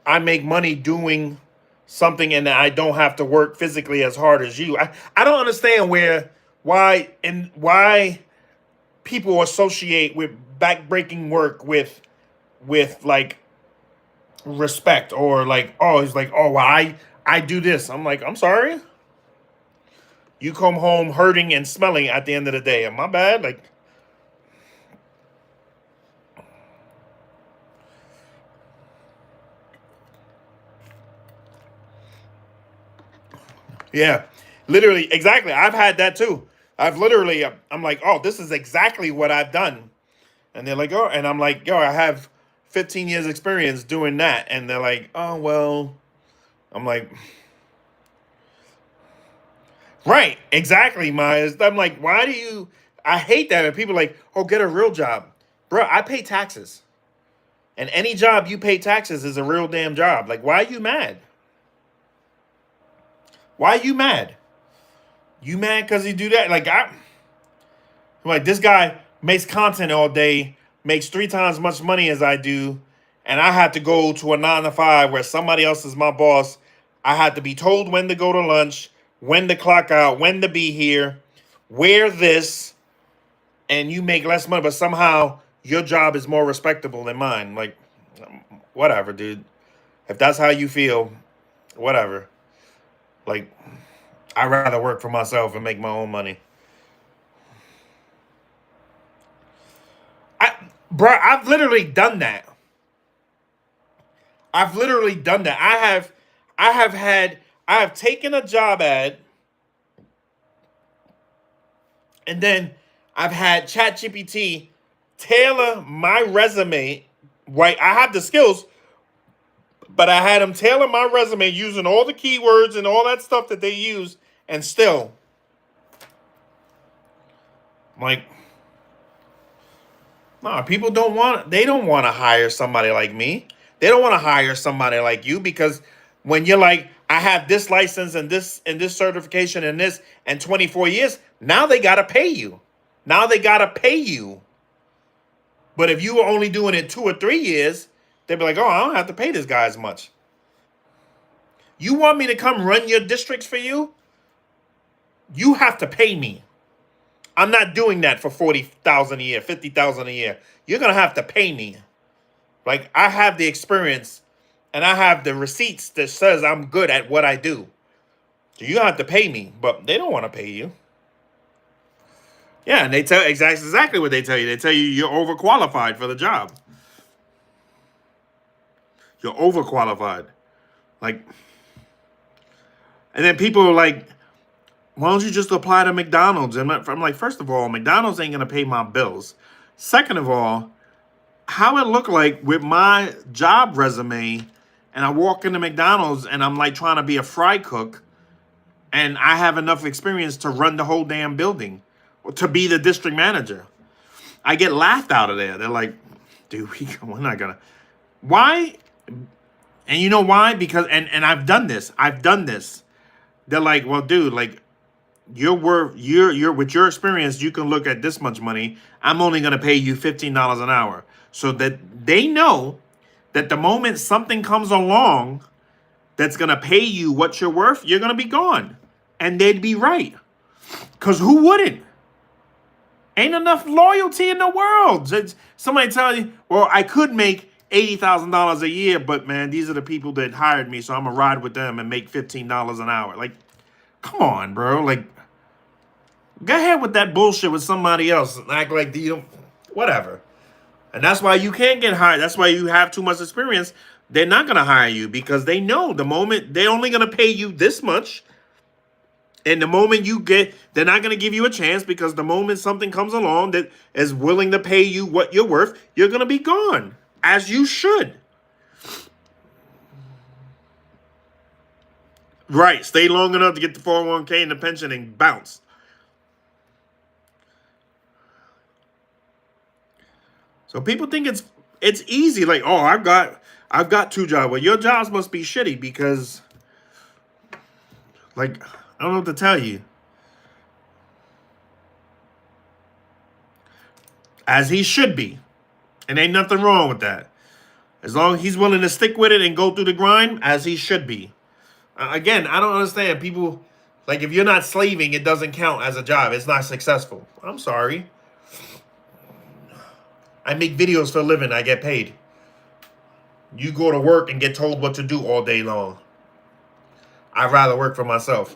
I make money doing something and I don't have to work physically as hard as you. I don't understand why people associate with backbreaking work with like respect, or like, oh, it's like, oh, well, I do this. I'm like, I'm sorry. You come home hurting and smelling at the end of the day. Am I bad? Like, yeah, literally, exactly. I've had that too. I've literally, I'm like, oh, this is exactly what I've done. And they're like, oh, and I'm like, yo, I have 15 years experience doing that. And they're like, oh, well, I'm like, right, exactly, Myers. I'm like, why do you, I hate that. And people are like, oh, get a real job. Bro, I pay taxes. And any job you pay taxes is a real damn job. Like, why are you mad? Why are you mad? You mad because you do that? Like, I'm like, this guy makes content all day, makes 3 times as much money as I do, and I had to go to a 9 to 5 where somebody else is my boss. I had to be told when to go to lunch, when to clock out, when to be here, wear this, and you make less money, but somehow your job is more respectable than mine. Like, whatever, dude. If that's how you feel, whatever. Like, I'd rather work for myself and make my own money. Bro, I've literally done that. I've literally done that. I have taken a job ad, and then I've had ChatGPT tailor my resume. Right, I have the skills, but I had them tailor my resume using all the keywords and all that stuff that they use, and still, like, no, people they don't want to hire somebody like me. They don't want to hire somebody like you because when you're like, I have this license and this certification and this and 24 years, now they got to pay you. Now they got to pay you. But if you were only doing it 2 or 3 years, they'd be like, oh, I don't have to pay this guy as much. You want me to come run your districts for you? You have to pay me. I'm not doing that for 40,000 a year, 50,000 a year. You're going to have to pay me. Like, I have the experience and I have the receipts that says I'm good at what I do. So you have to pay me, but they don't want to pay you. Yeah, and they tell exactly what they tell you. They tell you you're overqualified for the job. You're overqualified. Like, and then people are like, why don't you just apply to McDonald's? And I'm like, first of all, McDonald's ain't going to pay my bills. Second of all, how it look like with my job resume, and I walk into McDonald's and I'm like trying to be a fry cook, and I have enough experience to run the whole damn building, or to be the district manager. I get laughed out of there. They're like, dude, we're not going to. Why? And you know why? Because, and I've done this. They're like, well, dude, like, you're with your experience, you can look at this much money. I'm only going to pay you $15 an hour. So that they know that the moment something comes along that's going to pay you what you're worth, you're going to be gone. And they'd be right. Because who wouldn't? Ain't enough loyalty in the world. Somebody tell you, well, I could make $80,000 a year, but man, these are the people that hired me, so I'm going to ride with them and make $15 an hour. Like, come on, bro. Like, go ahead with that bullshit with somebody else and act like you don't, whatever. And that's why you can't get hired. That's why you have too much experience. They're not going to hire you because they know the moment they're only going to pay you this much. And the moment they're not going to give you a chance because the moment something comes along that is willing to pay you what you're worth, you're going to be gone, as you should. Right. Stay long enough to get the 401k and the pension and bounce. So people think it's easy. Like, oh, I've got 2 jobs. Well, your jobs must be shitty because, like, I don't know what to tell you. As he should be. And ain't nothing wrong with that. As long as he's willing to stick with it and go through the grind, as he should be. Again, I don't understand. People, like, if you're not slaving, it doesn't count as a job. It's not successful. I'm sorry. I make videos for a living. I get paid. You go to work and get told what to do all day long. I'd rather work for myself.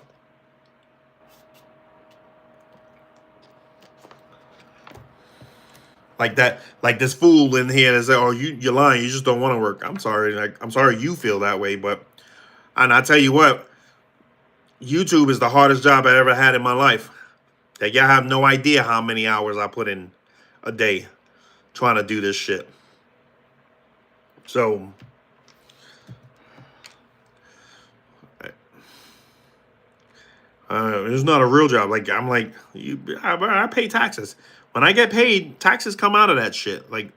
Like that, like this fool in here that said, "Oh, you're lying. You just don't want to work." I'm sorry. Like, I'm sorry you feel that way, but and I tell you what, YouTube is the hardest job I ever had in my life. Like, y'all have no idea how many hours I put in a day trying to do this shit. So it's not a real job. Like, I'm like, I pay taxes. When I get paid, taxes come out of that shit. Like,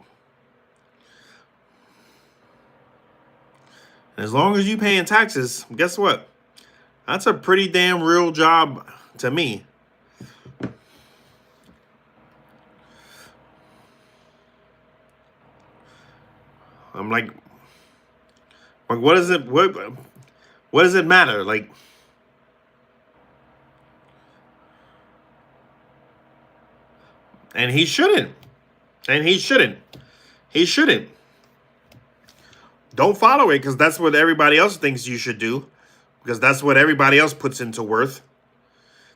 as long as you paying taxes, guess what? That's a pretty damn real job to me. I'm like what does it what does it matter? Like, and he shouldn't. And he shouldn't. He shouldn't. Don't follow it because that's what everybody else thinks you should do. Because that's what everybody else puts into worth.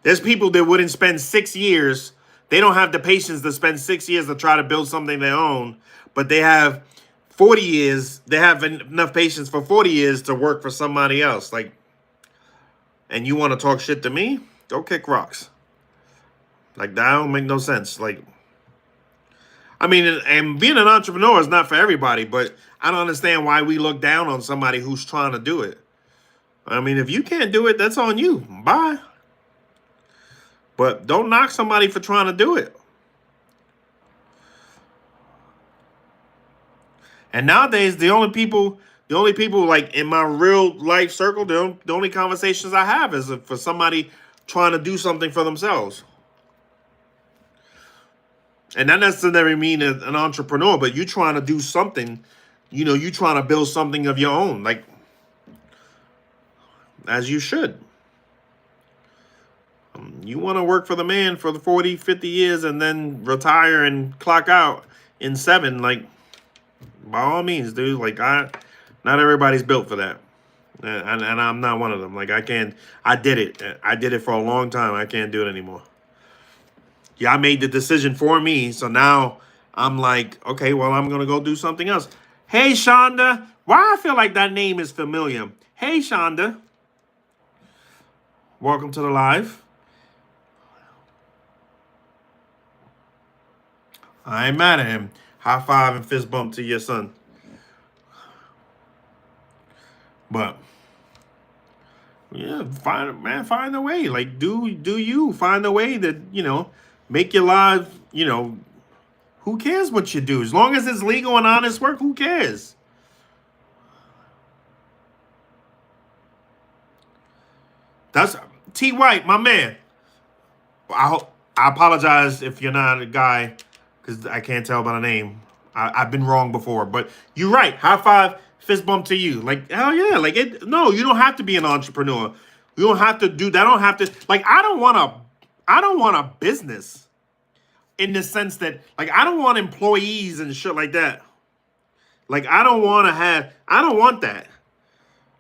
There's people that wouldn't spend 6 years. They don't have the patience to spend 6 years to try to build something they own. But they have 40 years. They have enough patience for 40 years to work for somebody else. Like, and you want to talk shit to me? Go kick rocks. Like, that don't make no sense. Like, I mean, and being an entrepreneur is not for everybody, but I don't understand why we look down on somebody who's trying to do it. I mean, if you can't do it, that's on you. Bye. But don't knock somebody for trying to do it. And nowadays, the only people like in my real life circle, the only conversations I have is for somebody trying to do something for themselves. And that necessarily mean an entrepreneur, but you trying to do something, you trying to build something of your own, like, as you should. You want to work for the man for the 40, 50 years and then retire and clock out in 7, like, by all means, dude. Like, not everybody's built for that. And I'm not one of them. Like, I did it. I did it for a long time. I can't do it anymore. Yeah, I made the decision for me. So now I'm like, okay, well, I'm going to go do something else. Hey, Shonda. Why I feel like that name is familiar. Hey, Shonda. Welcome to the live. I ain't mad at him. High five and fist bump to your son. But yeah, find a way. Like, do you find a way that, make your life, who cares what you do? As long as it's legal and honest work, who cares? That's T White, my man. I apologize if you're not a guy, because I can't tell by the name. I've been wrong before, but you're right. High five, fist bump to you. Like, hell yeah. Like, no, you don't have to be an entrepreneur. You don't have to do that. I don't have to, like, I don't want a business in the sense that, like, I don't want employees and shit like that. Like, I don't want that.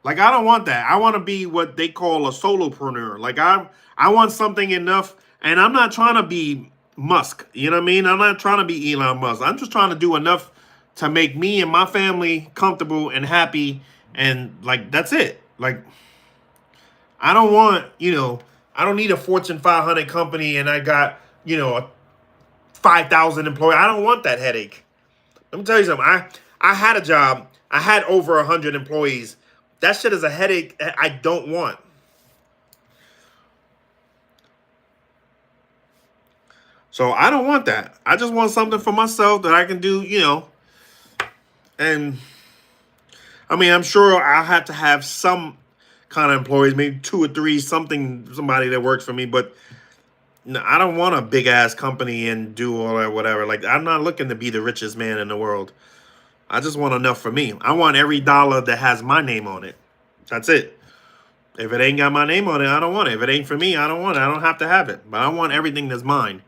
Like, I don't want that. I want to be what they call a solopreneur. Like, I want something enough, and I'm not trying to be Musk. You know what I mean? I'm not trying to be Elon Musk. I'm just trying to do enough to make me and my family comfortable and happy. And, like, that's it. Like, I don't want, I don't need a Fortune 500 company and I got, 5,000 employees. I don't want that headache. Let me tell you something. I had a job. I had over 100 employees. That shit is a headache I don't want. So I don't want that. I just want something for myself that I can do, and I mean, I'm sure I'll have to have some kind of employees, maybe 2 or 3, somebody that works for me, but no, I don't want a big ass company and do all that, whatever. Like, I'm not looking to be the richest man in the world. I just want enough for me. I want every dollar that has my name on it. That's it. If it ain't got my name on it, I don't want it. If it ain't for me, I don't want it. I don't have to have it. But I want everything that's mine.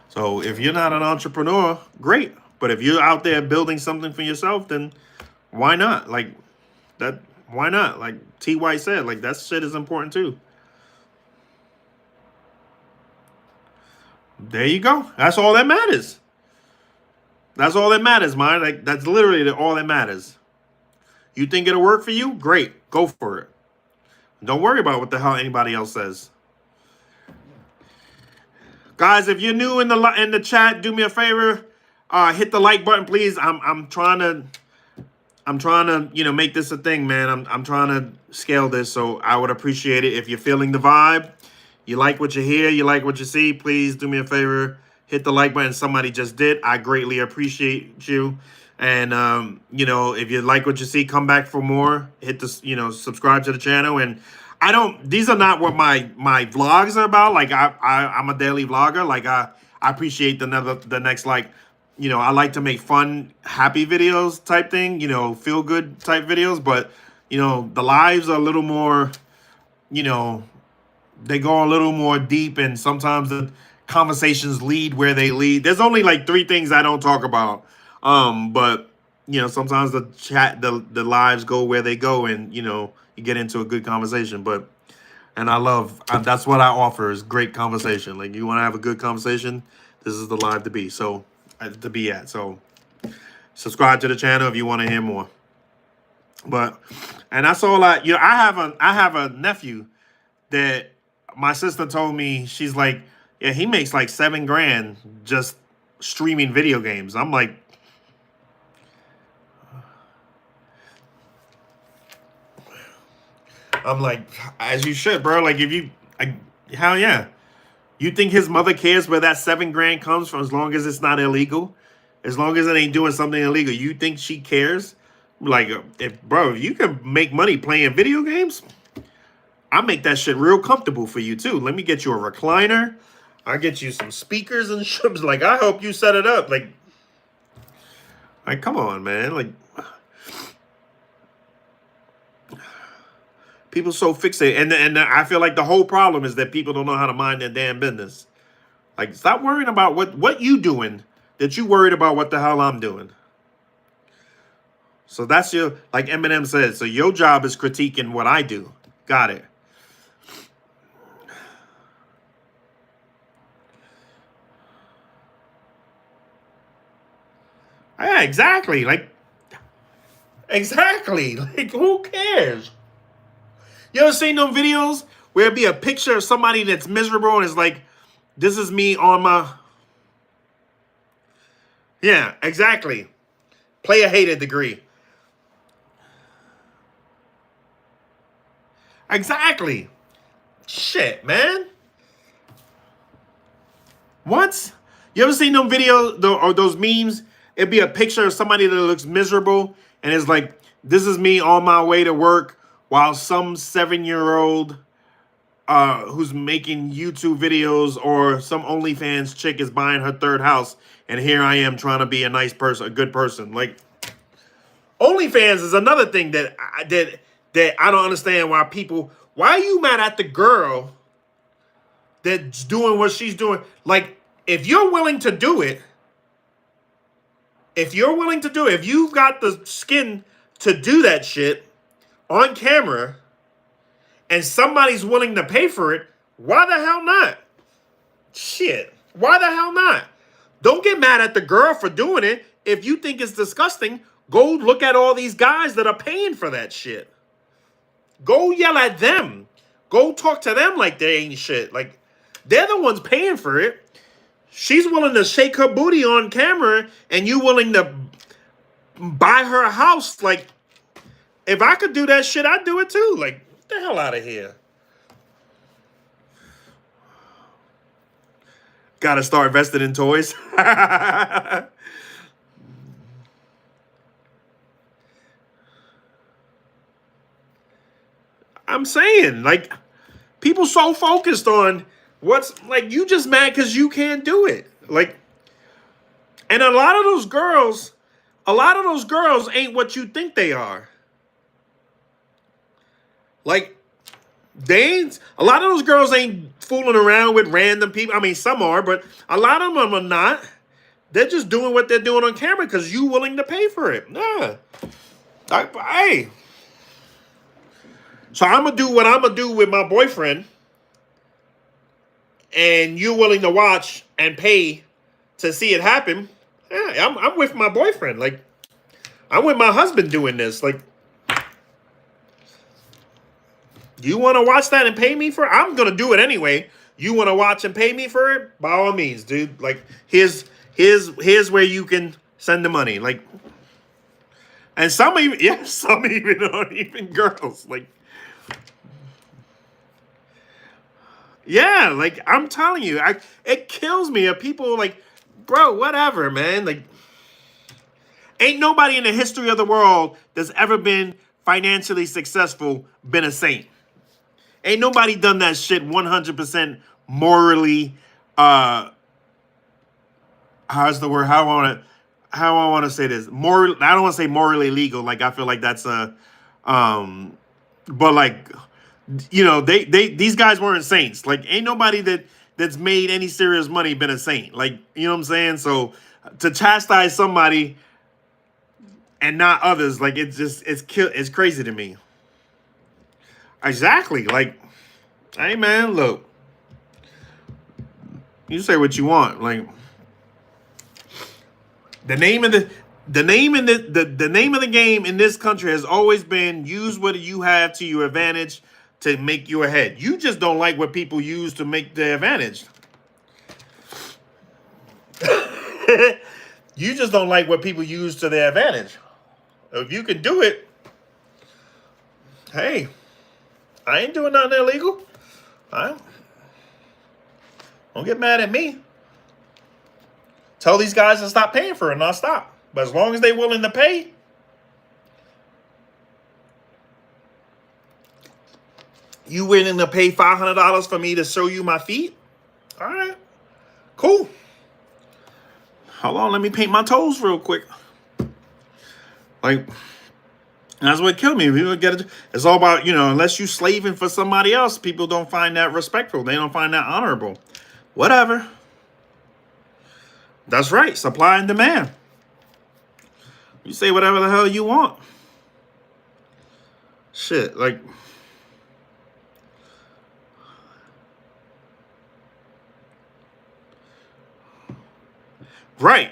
So if you're not an entrepreneur, great. But if you're out there building something for yourself, then why not? Like, that, why not? Like T. White said, like, that shit is important too. There you go. That's all that matters. That's all that matters, man. Like, that's literally all that matters. You think it'll work for you? Great. Go for it. Don't worry about what the hell anybody else says. Guys, if you're new in the chat, do me a favor. Hit the like button, please. I'm trying to make this a thing, man. I'm trying to scale this, so I would appreciate it if you're feeling the vibe. You like what you hear, you like what you see, please do me a favor. Hit the like button. Somebody just did. I greatly appreciate you. And if you like what you see, come back for more. Hit the subscribe to the channel. And these are not what my vlogs are about. Like, I'm a daily vlogger. Like, I appreciate the next like, I like to make fun, happy videos type thing, feel good type videos, but the lives are a little more, you know, they go a little more deep, and sometimes the conversations lead where they lead. There's only like three things I don't talk about. But sometimes the lives go where they go, and you get into a good conversation. But and I love that's what I offer is great conversation. Like you want to have a good conversation, this is the live to be. So to be at. So subscribe to the channel if you want to hear more. But and that's all I have a nephew that my sister told me, she's like, yeah, he makes like $7 grand just streaming video games. I'm like, as you should, bro. Like hell yeah. You think his mother cares where that $7 grand comes from as long as it's not illegal? As long as it ain't doing something illegal, you think she cares? Like, if you can make money playing video games, I make that shit real comfortable for you too. Let me get you a recliner. I get you some speakers and shit. Like, I help you set it up. Like come on, man. Like, people so fixated, and I feel like the whole problem is that people don't know how to mind their damn business. Like, stop worrying about what you doing that you worried about what the hell I'm doing. So that's like Eminem said, so your job is critiquing what I do. Got it. Yeah, exactly. Exactly. Like, who cares? You ever seen them videos where it be a picture of somebody that's miserable and it's like, this is me on my... Yeah, exactly. Player hated degree. Exactly. Shit, man. What? You ever seen them videos or those memes? It'd be a picture of somebody that looks miserable and it's like, this is me on my way to work while some 7-year-old who's making YouTube videos or some OnlyFans chick is buying her third house, and here I am trying to be a nice person, a good person. Like, OnlyFans is another thing that I don't understand why are you mad at the girl that's doing what she's doing? Like, if you're willing to do it, if you've got the skin to do that shit on camera and somebody's willing to pay for it, why the hell not? Shit. Why the hell not? Don't get mad at the girl for doing it. If you think it's disgusting, go look at all these guys that are paying for that shit. Go yell at them. Go talk to them like they ain't shit. Like, they're the ones paying for it. She's willing to shake her booty on camera and you willing to buy her a house. Like, if I could do that shit, I'd do it too. Like, get the hell out of here. Gotta start investing in toys. I'm saying, like, people so focused on what's, like, you just mad because you can't do it. Like, and a lot of those girls ain't what you think they are. Like, a lot of those girls ain't fooling around with random people. I mean, some are, but a lot of them are not. They're just doing what they're doing on camera because you willing to pay for it. Nah. Hey. So I'm going to do what I'm going to do with my boyfriend, and you're willing to watch and pay to see it happen. Yeah, I'm with my boyfriend. Like, I'm with my husband doing this. Like, you want to watch that and pay me for it? I'm going to do it anyway. You want to watch and pay me for it? By all means, dude. Like, here's where you can send the money. Like, and some even aren't even girls. Like, yeah, like, I'm telling you, it kills me if people like, bro, whatever, man. Like, ain't nobody in the history of the world that's ever been financially successful been a saint. Ain't nobody done that shit 100% morally how's the word? How I want to say this. More, I don't want to say morally legal. Like I feel like that's a, but like, you know, these guys weren't saints. Like ain't nobody that's made any serious money been a saint. Like you know what I'm saying. So to chastise somebody and not others, like it's crazy to me. Exactly. Like, hey man, look, you say what you want. Like the name of the name in the name of the game in this country has always been use what you have to your advantage to make you ahead. You just don't like what people use to make their advantage. You just don't like what people use to their advantage. If you can do it, hey, I ain't doing nothing illegal. Don't get mad at me. Tell these guys to stop paying for it and I'll stop. But as long as they're willing to pay, you willing to pay $500 for me to show you my feet? All right, cool. Hold on, let me paint my toes real quick. Like, that's what killed me. People get it. It's all about, you know, unless you slaving for somebody else, people don't find that respectful. They don't find that honorable. Whatever. That's right. Supply and demand. You say whatever the hell you want. Shit, like. Right.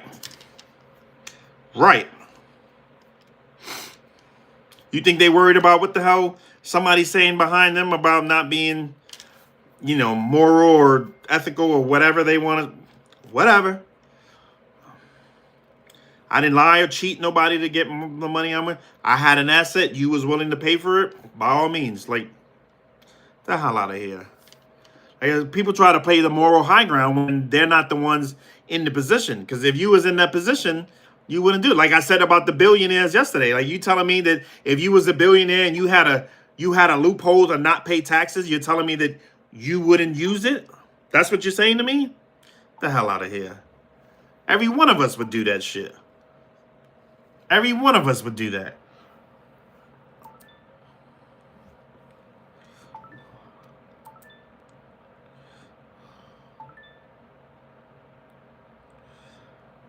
Right. You think they worried about what the hell somebody's saying behind them about not being, you know, moral or ethical or whatever they want to, whatever. I didn't lie or cheat nobody to get the money I'm with. I had an asset. You was willing to pay for it. By all means, like, the hell out of here. Like, people try to play the moral high ground when they're not the ones in the position. Because if you was in that position, you wouldn't do it. Like I said about the billionaires yesterday. Like you telling me that if you was a billionaire and you had a loophole to not pay taxes, you're telling me that you wouldn't use it? That's what you're saying to me? The hell out of here. Every one of us would do that shit. Every one of us would do that.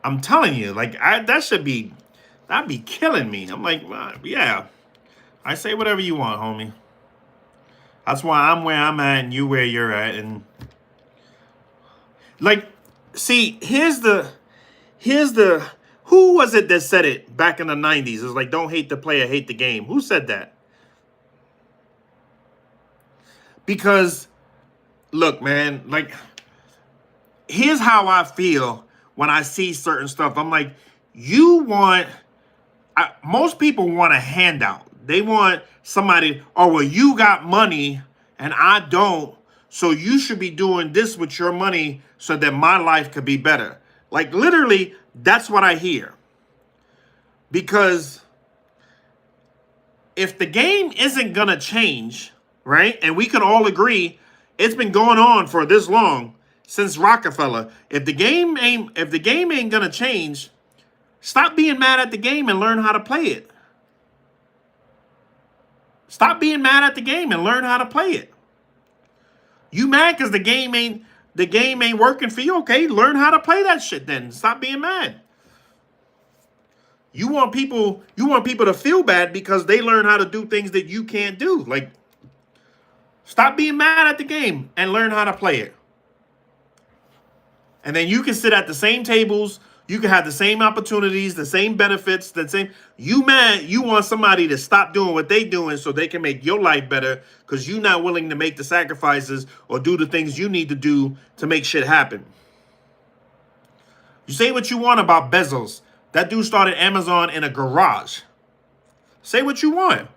I'm telling you, like that'd be killing me. I'm like, yeah, I say whatever you want, homie. That's why I'm where I'm at and you where you're at. And like, see, here's the, who was it that said it back in the 90s? It's like, don't hate the player, hate the game. Who said that? Because, look, man, like, here's how I feel when I see certain stuff. I'm like, most people want a handout. They want somebody, oh, well, you got money and I don't, so you should be doing this with your money so that my life could be better. Like, literally, that's what I hear. Because if the game isn't going to change, right, and we can all agree it's been going on for this long, since Rockefeller, if the game ain't going to change, stop being mad at the game and learn how to play it. Stop being mad at the game and learn how to play it. You mad because the game ain't working for you? Okay, learn how to play that shit then. Stop being mad. You want people to feel bad because they learn how to do things that you can't do. Like, stop being mad at the game and learn how to play it. And then you can sit at the same tables. You can have the same opportunities, the same benefits, the same. You mad, you want somebody to stop doing what they doing so they can make your life better because you're not willing to make the sacrifices or do the things you need to do to make shit happen. You say what you want about Bezos. That dude started Amazon in a garage. Say what you want.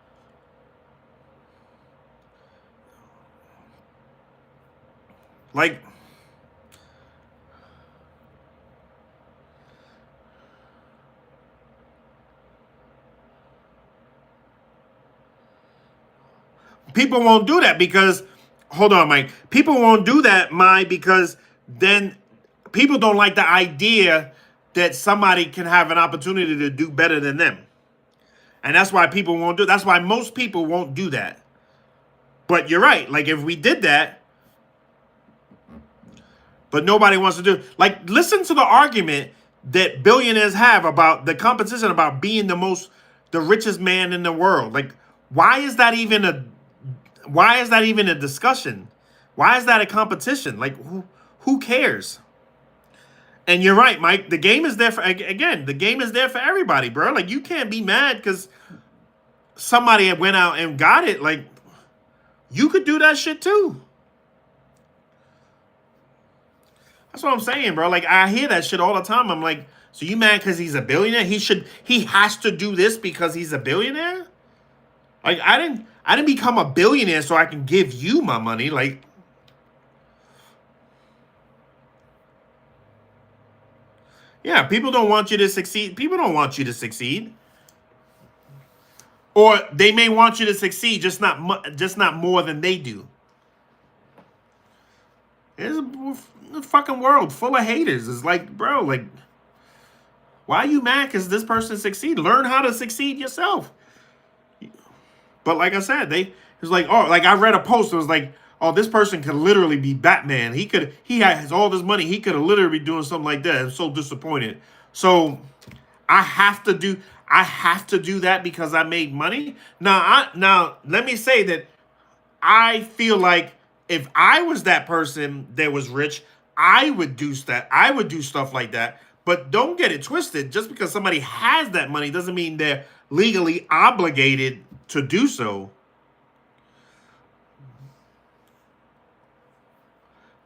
Like, people won't do that because, hold on, Mike. People won't do that, because then people don't like the idea that somebody can have an opportunity to do better than them. And that's why people won't do it. That's why most people won't do that. But you're right. Like, if we did that, but nobody wants to do it. Like, listen to the argument that billionaires have about the competition about being the richest man in the world. Like, why is that even a discussion? Why is that a competition? Like, who cares? And you're right, Mike. The game is there for, again, the game is there for everybody, bro. Like, you can't be mad because somebody went out and got it. Like, you could do that shit too. That's what I'm saying, bro. Like, I hear that shit all the time. I'm like, so you mad because he's a billionaire? He has to do this because he's a billionaire? Like, I didn't become a billionaire so I can give you my money. Like, yeah, people don't want you to succeed. People don't want you to succeed. Or they may want you to succeed, just not more than they do. It's a fucking world full of haters. It's like, bro, like, why are you mad because this person succeed? Learn how to succeed yourself. But like I said, it was like, oh, like I read a post. It was like, oh, this person could literally be Batman. He has all this money. He could have literally be doing something like that. I'm so disappointed. So I have to do that because I made money. Now let me say that I feel like if I was that person that was rich, I would do that. I would do stuff like that. But don't get it twisted. Just because somebody has that money doesn't mean they're legally obligated to do so.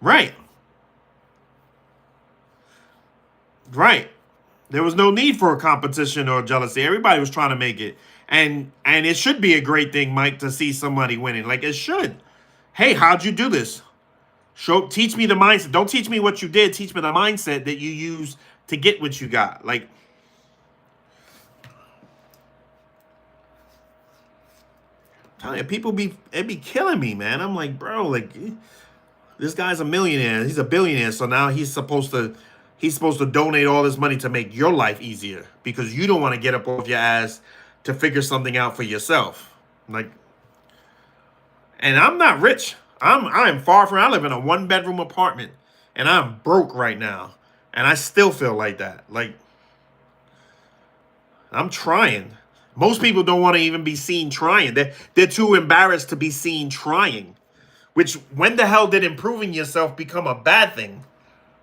Right. Right. There was no need for a competition or jealousy. Everybody was trying to make it. And it should be a great thing, Mike, to see somebody winning. Like, it should. Hey, how'd you do this? Teach me the mindset. Don't teach me what you did. Teach me the mindset that you use to get what you got. Like, I'm telling you, it'd be killing me, man. I'm like, bro, like, this guy's a millionaire. He's a billionaire. So now he's supposed to donate all this money to make your life easier because you don't want to get up off your ass to figure something out for yourself. Like, and I'm not rich. I'm far from. I live in a 1-bedroom apartment, and I'm broke right now, and I still feel like that. Like, I'm trying. Most people don't want to even be seen trying. They're too embarrassed to be seen trying. Which, when the hell did improving yourself become a bad thing?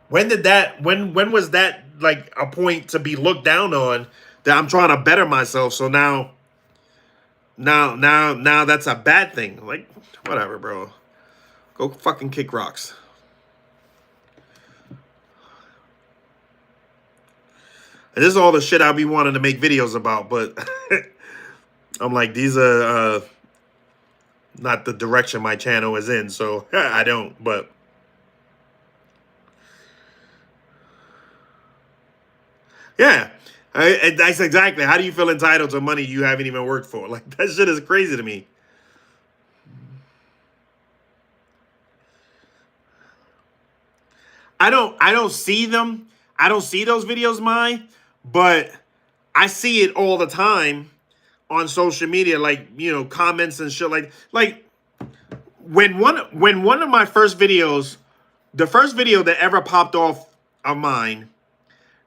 When was that like a point to be looked down on? That I'm trying to better myself, so now that's a bad thing. Like, whatever, bro. Go fucking kick rocks. And this is all the shit I'll be wanting to make videos about, but I'm like, these are not the direction my channel is in, so I don't, but yeah. That's exactly. How do you feel entitled to money you haven't even worked for? Like, that shit is crazy to me. I don't see them. I don't see those videos, but I see it all the time on social media, like, comments and shit. Like when one of my first videos, the first video that ever popped off of mine,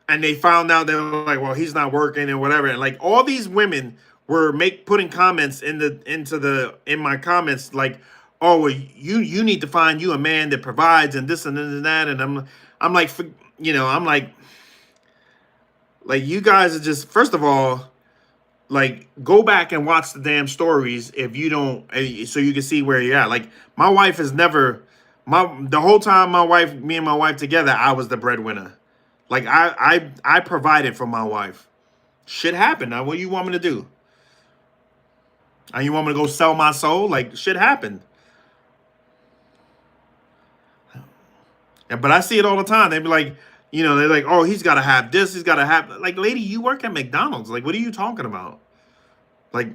and they found out, they were like, well, he's not working and whatever. And like, all these women were putting comments in my comments, like, oh, well, you need to find you a man that provides and this and this and that. And I'm like, I'm like, you guys are just, first of all, like, go back and watch the damn stories if you don't, so you can see where you're at. Like, my wife has never, the whole time me and my wife together, I was the breadwinner. Like, I provided for my wife. Shit happened. Now, what do you want me to do? And you want me to go sell my soul? Like, shit happened. But I see it all the time. They be like, they're like, oh, he's got to have this. He's got to have, like, lady, you work at McDonald's. Like, what are you talking about? Like,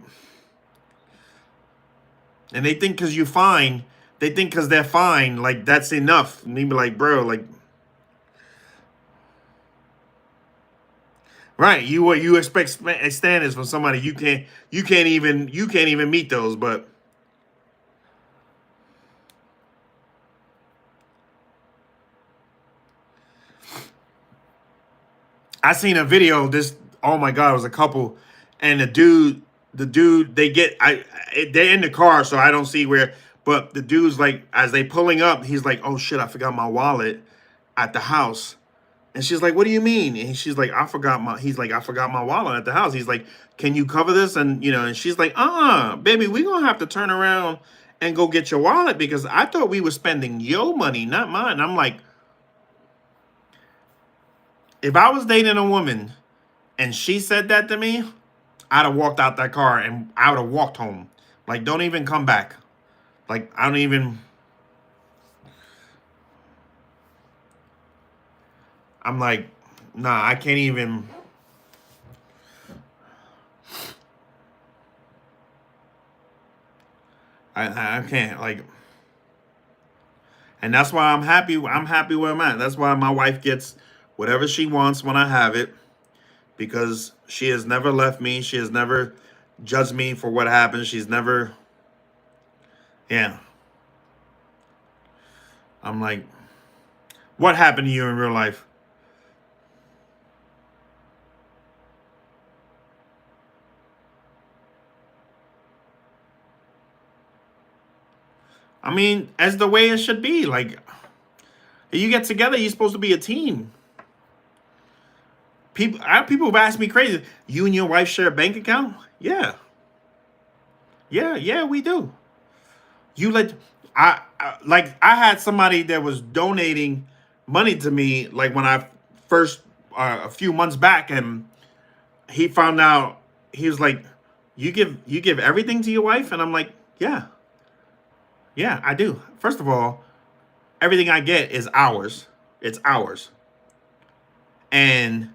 and they think because you're fine, they think because they're fine, like, that's enough. And they be like, bro, like, Right. You expect standards from somebody you can't even meet those. But I seen a video. This, oh my god, it was a couple, and the dude they get they're in the car, so I don't see where. But the dude's like, as they pulling up, he's like, oh shit, I forgot my wallet at the house. And she's like, what do you mean? And she's like, he's like, I forgot my wallet at the house. He's like, can you cover this? And, and she's like, baby, we going to have to turn around and go get your wallet because I thought we were spending your money, not mine. I'm like, if I was dating a woman and she said that to me, I'd have walked out that car and I would have walked home. Like, don't even come back. Like, I don't even. I'm like, nah, I can't even. I can't, like. And that's why I'm happy. I'm happy where I'm at. That's why my wife gets whatever she wants when I have it, because she has never left me. She has never judged me for what happened. She's never. Yeah. I'm like, what happened to you in real life? I mean, as the way it should be. Like, you get together, you're supposed to be a team. People have asked me crazy. You and your wife share a bank account? Yeah, yeah, we do. You let like I had somebody that was donating money to me like when I first a few months back, and he found out. He was like, you give everything to your wife, and I'm like, yeah, yeah, I do. First of all, everything I get is ours. It's ours, and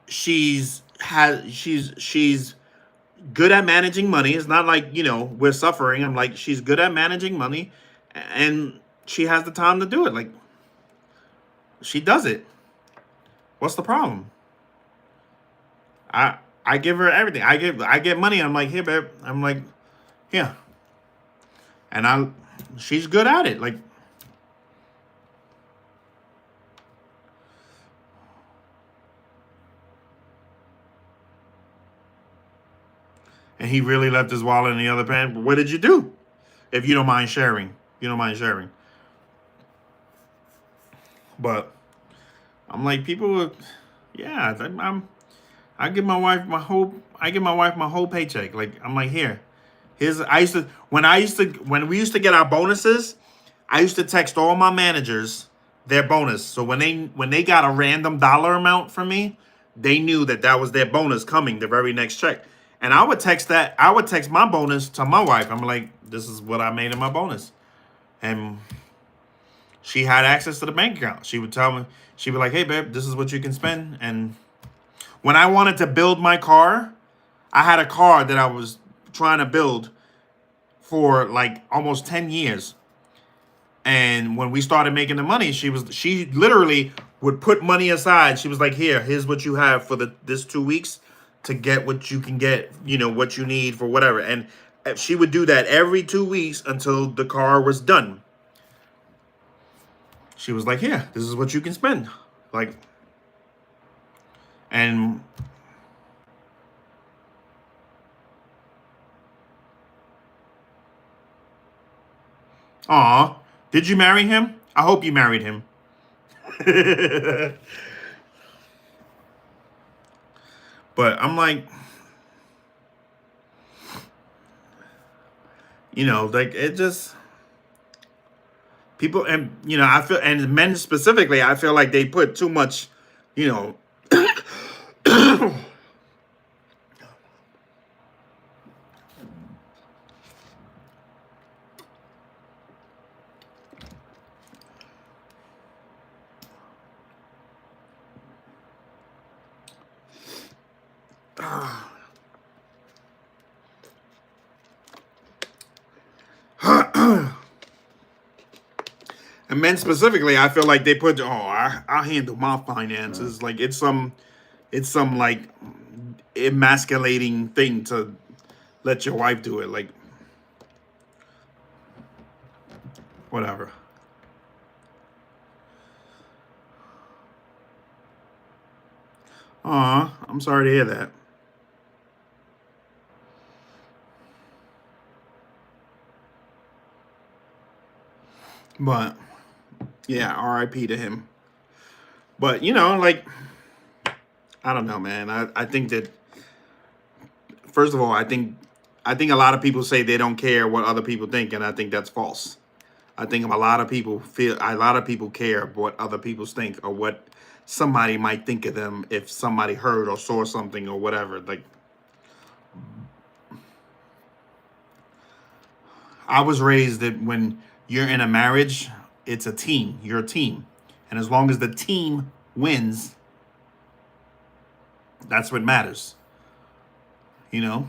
she's good at managing money. It's not like, we're suffering. I'm like, she's good at managing money, and she has the time to do it. Like, she does it. What's the problem? I give her everything. I get money. I'm like, here, babe. I'm like, yeah. And she's good at it. Like, and he really left his wallet in the other pan. What did you do? If you don't mind sharing. You don't mind sharing. But I'm like, yeah, I give my wife my whole paycheck. Like, I'm like, here's when we used to get our bonuses, I used to text all my managers their bonus. So when they got a random dollar amount from me, they knew that was their bonus coming the very next check. And I would text my bonus to my wife. I'm like, this is what I made in my bonus. And she had access to the bank account. She would tell me, she'd be like, hey, babe, this is what you can spend. And when I wanted to build my car, I had a car that I was trying to build for like almost 10 years. And when we started making the money, she literally would put money aside. She was like, here's what you have for this 2 weeks to get what you can get, what you need for whatever. And she would do that every 2 weeks until the car was done. She was like, this is what you can spend. Like, and aw, did you marry him? I hope you married him. But I'm like, like, it just, people, and I feel, and men specifically, I feel like they put too much, you know. Men specifically, I feel like they put, I'll handle my finances. Like, it's some it's some like emasculating thing to let your wife do it. Like, whatever. Aw, I'm sorry to hear that. But yeah, R.I.P. to him. But like, I don't know, man. I think that, first of all, I think a lot of people say they don't care what other people think, and I think that's false. I think a lot of people care what other people think or what somebody might think of them if somebody heard or saw something or whatever. Like, I was raised that when you're in a marriage, it's a team. You're a team. And as long as the team wins, that's what matters. You know?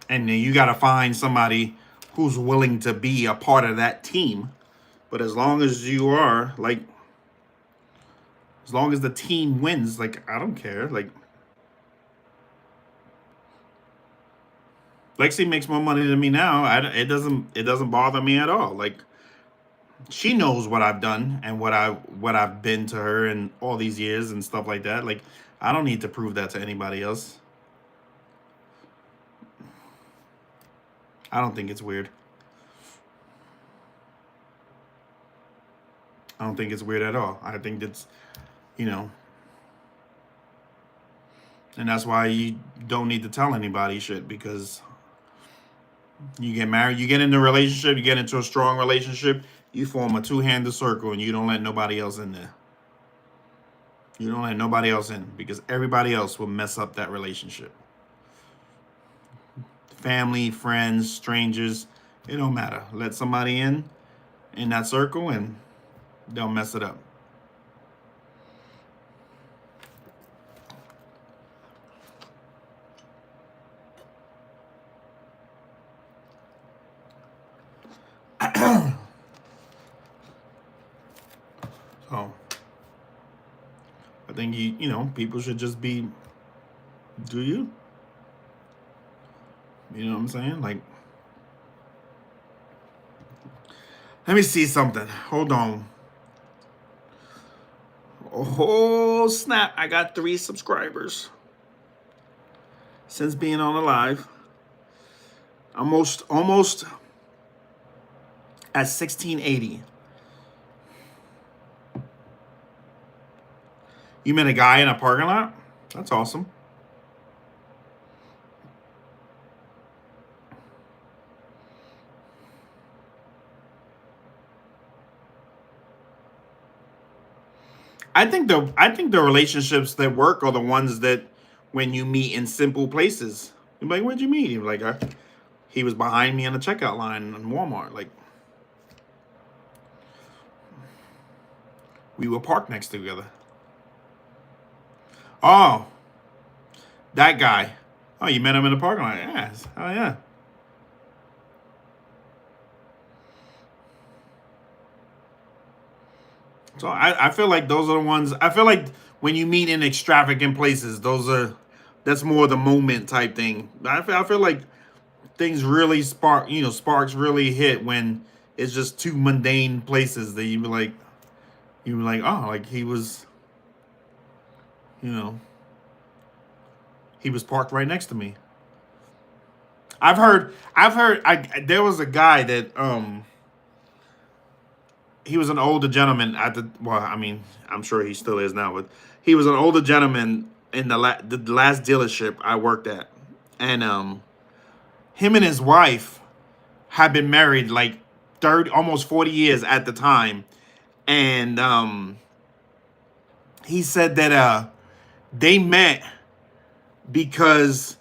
And then you got to find somebody who's willing to be a part of that team. But as long as you are, like, as long as the team wins, like, I don't care. Like, Lexi makes more money than me now. It doesn't bother me at all. Like, she knows what I've done and what I've been to her in all these years and stuff like that. Like, I don't need to prove that to anybody else. I don't think it's weird. I don't think it's weird at all. I think it's, you know, and that's why you don't need to tell anybody shit, because you get married, you get into a relationship, you get into a strong relationship, you form a two-handed circle and you don't let nobody else in there. You don't let nobody else in, because everybody else will mess up that relationship. Family, friends, strangers, it don't matter. Let somebody in that circle and they'll mess it up. So I think people should just do you? You know what I'm saying? Like, let me see something. Hold on. Oh snap! I got 3 subscribers since being on the live. Almost at 1680. You met a guy in a parking lot? That's awesome. I think the relationships that work are the ones that when you meet in simple places. You're like, where'd you meet? You're like, he was behind me in the checkout line in Walmart. Like, we were parked next to together. Oh, that guy. Oh, you met him in the parking lot? Yes. Oh, yeah. So I feel like those are the ones. I feel like when you meet in extravagant places, that's more the moment type thing. I feel like things really sparks really hit when it's just two mundane places that you were like, oh, like you know, he was parked right next to me. There was a guy that he was an older gentleman I mean, I'm sure he still is now, but he was an older gentleman in the last dealership I worked at. And him and his wife had been married like 30, almost 40 years at the time. And he said that they met because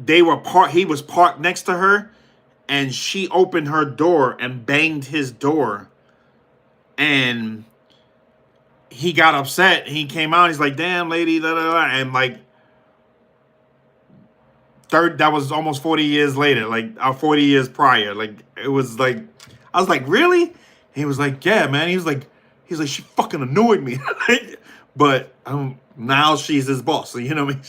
he was parked next to her, and she opened her door and banged his door, and he got upset. He came out, he's like, damn lady, da, da, da. And like that was almost 40 years later, like 40 years prior. Like, it was like, I was like, really? He was like, yeah, man. He was like, she fucking annoyed me. But Now she's his boss. So you know what I mean?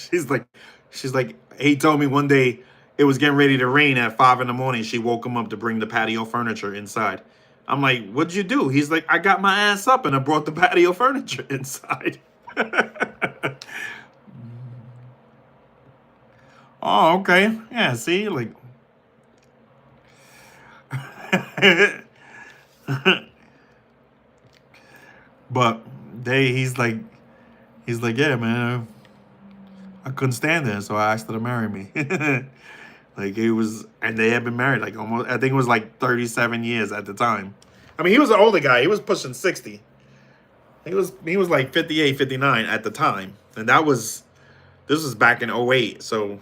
She's like, he told me one day it was getting ready to rain at 5 in the morning. She woke him up to bring the patio furniture inside. I'm like, what'd you do? He's like, I got my ass up and I brought the patio furniture inside. Oh, okay. Yeah, see, like but he's like, yeah, man, I couldn't stand it, so I asked her to marry me. Like it was, and they had been married like almost, I think it was like 37 years at the time. I mean, he was an older guy. He was pushing 60. He was like 58, 59 at the time. And this was back in '08. So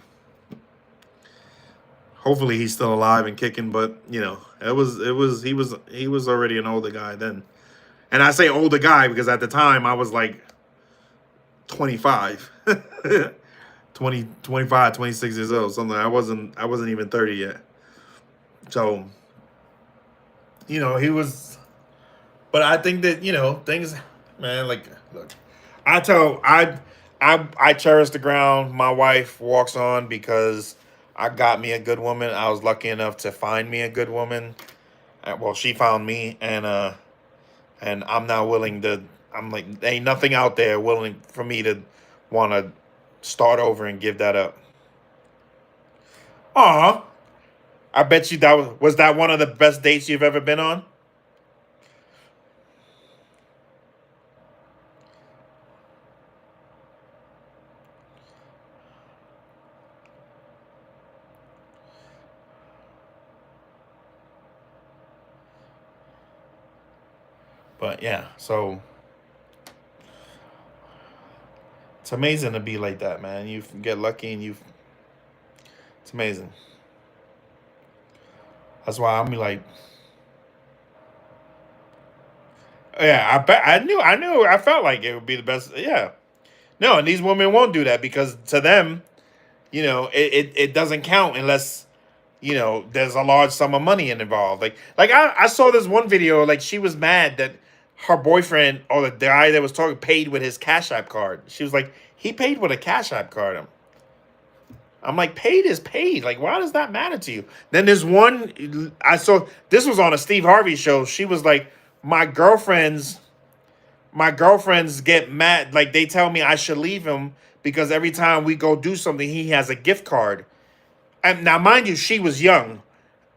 hopefully he's still alive and kicking, but he was already an older guy then. And I say older guy because at the time I was like 25. 20, 25, 26 years old, something. I wasn't even 30 yet. So, he was, but I think that, things, man, like, look, I cherish the ground my wife walks on because I got me a good woman. I was lucky enough to find me a good woman. Well, she found me, and I'm not willing to. I'm like, ain't nothing out there willing for me to want to start over and give that up. Aw, I bet you that was that one of the best dates you've ever been on. But yeah, so it's amazing to be like that, man. You get lucky and it's amazing. That's why I'm like, yeah, I felt like it would be the best. Yeah, no, and these women won't do that because to them, it doesn't count unless there's a large sum of money involved. Like I saw this one video, like she was mad that her boyfriend or the guy that was talking paid with his Cash App card. She was like, he paid with a Cash App card. I'm like, paid is paid. Like, why does that matter to you? Then there's one I saw. This was on a Steve Harvey show. She was like, my girlfriends get mad. Like they tell me I should leave him because every time we go do something, he has a gift card. And now, mind you, she was young,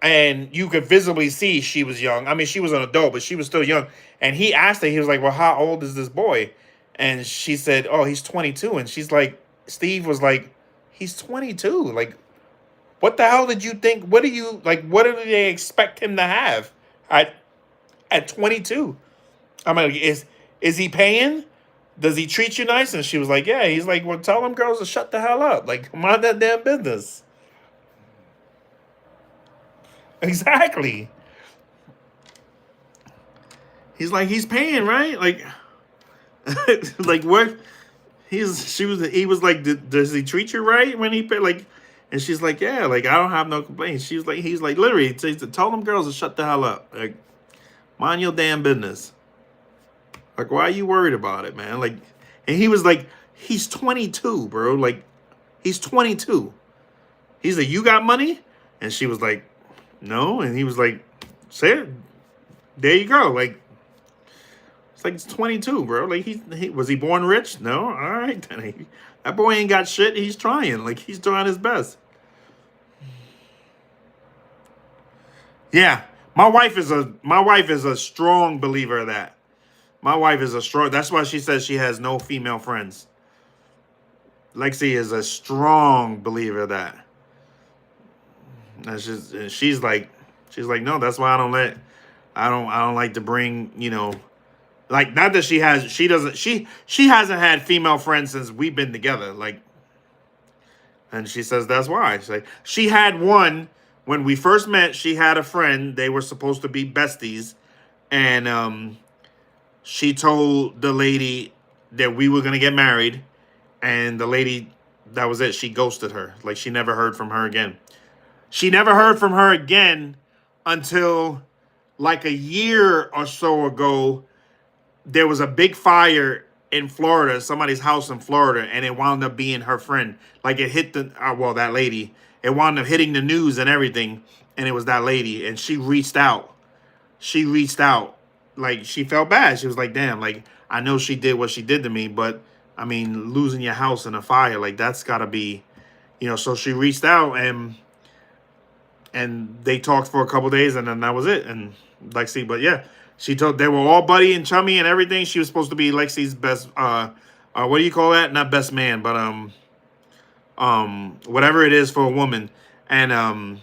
and you could visibly see she was young. I mean, she was an adult, but she was still young. And he asked her, he was like, "Well, how old is this boy?" And she said, "Oh, he's 22." And she's like, Steve was like, "He's 22. Like, what the hell did you think? What do you like? What do they expect him to have at 22?" I'm like, is he paying? Does he treat you nice? And she was like, "Yeah." He's like, "Well, tell them girls to shut the hell up. Like, mind that damn business." Exactly. He's like, he's paying, right? Like, like what? He was like, does he treat you right when he pay? Like, and she's like, yeah, like I don't have no complaints. He's like, literally, he says to tell them girls to shut the hell up. Like, mind your damn business. Like, why are you worried about it, man? Like, and he was like, he's 22, bro. Like, he's 22. He's like, you got money? And she was like, no. And he was like, say it. There you go. Like, it's like it's 22, bro. Like he was he born rich? No. All right, then that boy ain't got shit. He's trying. Like he's trying his best. Yeah, my wife is a strong believer of that. My wife is a strong. That's why she says she has no female friends. Lexi is a strong believer of that. That's just and she's like no. That's why I don't like to bring like not that she hasn't had female friends since we've been together. Like, and she says that's why. She's like she had one when we first met. She had a friend. They were supposed to be besties, and she told the lady that we were gonna get married, and the lady, that was it. She ghosted her. Like she never heard from her again. She never heard from her again until like a year or so ago. There was a big fire in Florida, somebody's house in Florida, and it wound up being her friend. Like it hit the well, that lady. It wound up hitting the news and everything, and it was that lady, and she reached out. She reached out, like she felt bad. She was like, "Damn, like I know she did what she did to me, but I mean, losing your house in a fire, like that's gotta be, you know." So she reached out, and they talked for a couple days, and then that was it. And Lexi, but yeah, she told they were all buddy and chummy and everything. She was supposed to be Lexi's best. What do you call that? Not best man, but whatever it is for a woman, and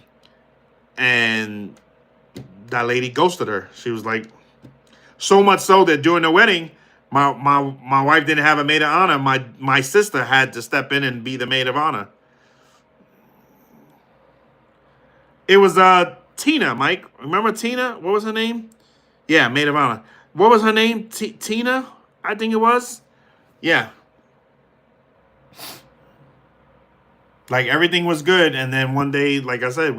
that lady ghosted her. She was like, so much so that during the wedding, my wife didn't have a maid of honor. My sister had to step in and be the maid of honor. It was Tina, Mike. Remember Tina? What was her name? Yeah, maid of honor. What was her name? Tina, I think it was. Yeah. Like everything was good, and then one day, like I said,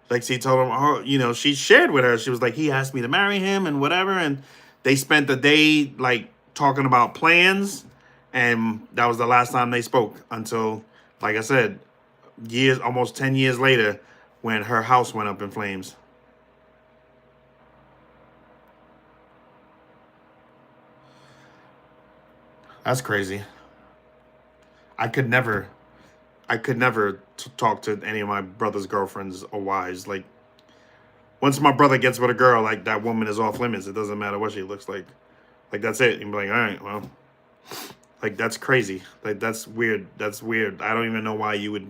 Lexi told him, oh, you know, she shared with her. She was like, he asked me to marry him and whatever, and they spent the day like talking about plans, and that was the last time they spoke until, like I said, almost 10 years later, when her house went up in flames. That's crazy. I could never, I could never talk to any of my brother's girlfriends or wives. Like once my brother gets with a girl, like that woman is off limits. It doesn't matter what she looks like. Like that's it. You'd be like, all right, well, like that's crazy. Like that's weird. That's weird. I don't even know why he would.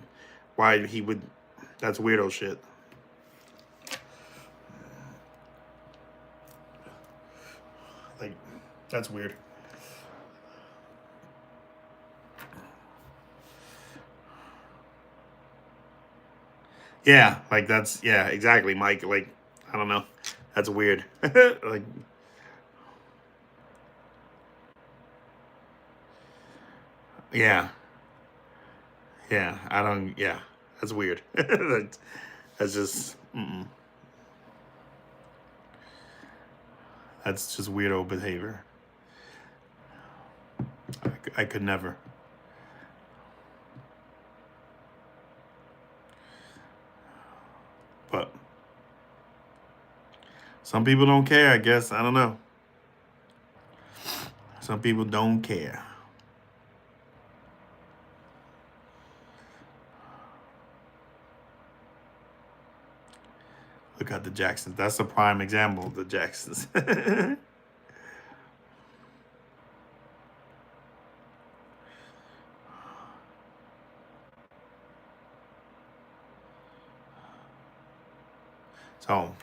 That's weirdo shit. Like that's weird. Yeah, like that's yeah, exactly, Mike. Like I don't know. That's weird. Like yeah, yeah. I don't. Yeah, that's weird. That's just. That's just weirdo behavior. I could never. But some people don't care. I guess I don't know. Some people don't care. Look at the Jacksons. That's a prime example of the Jacksons. So,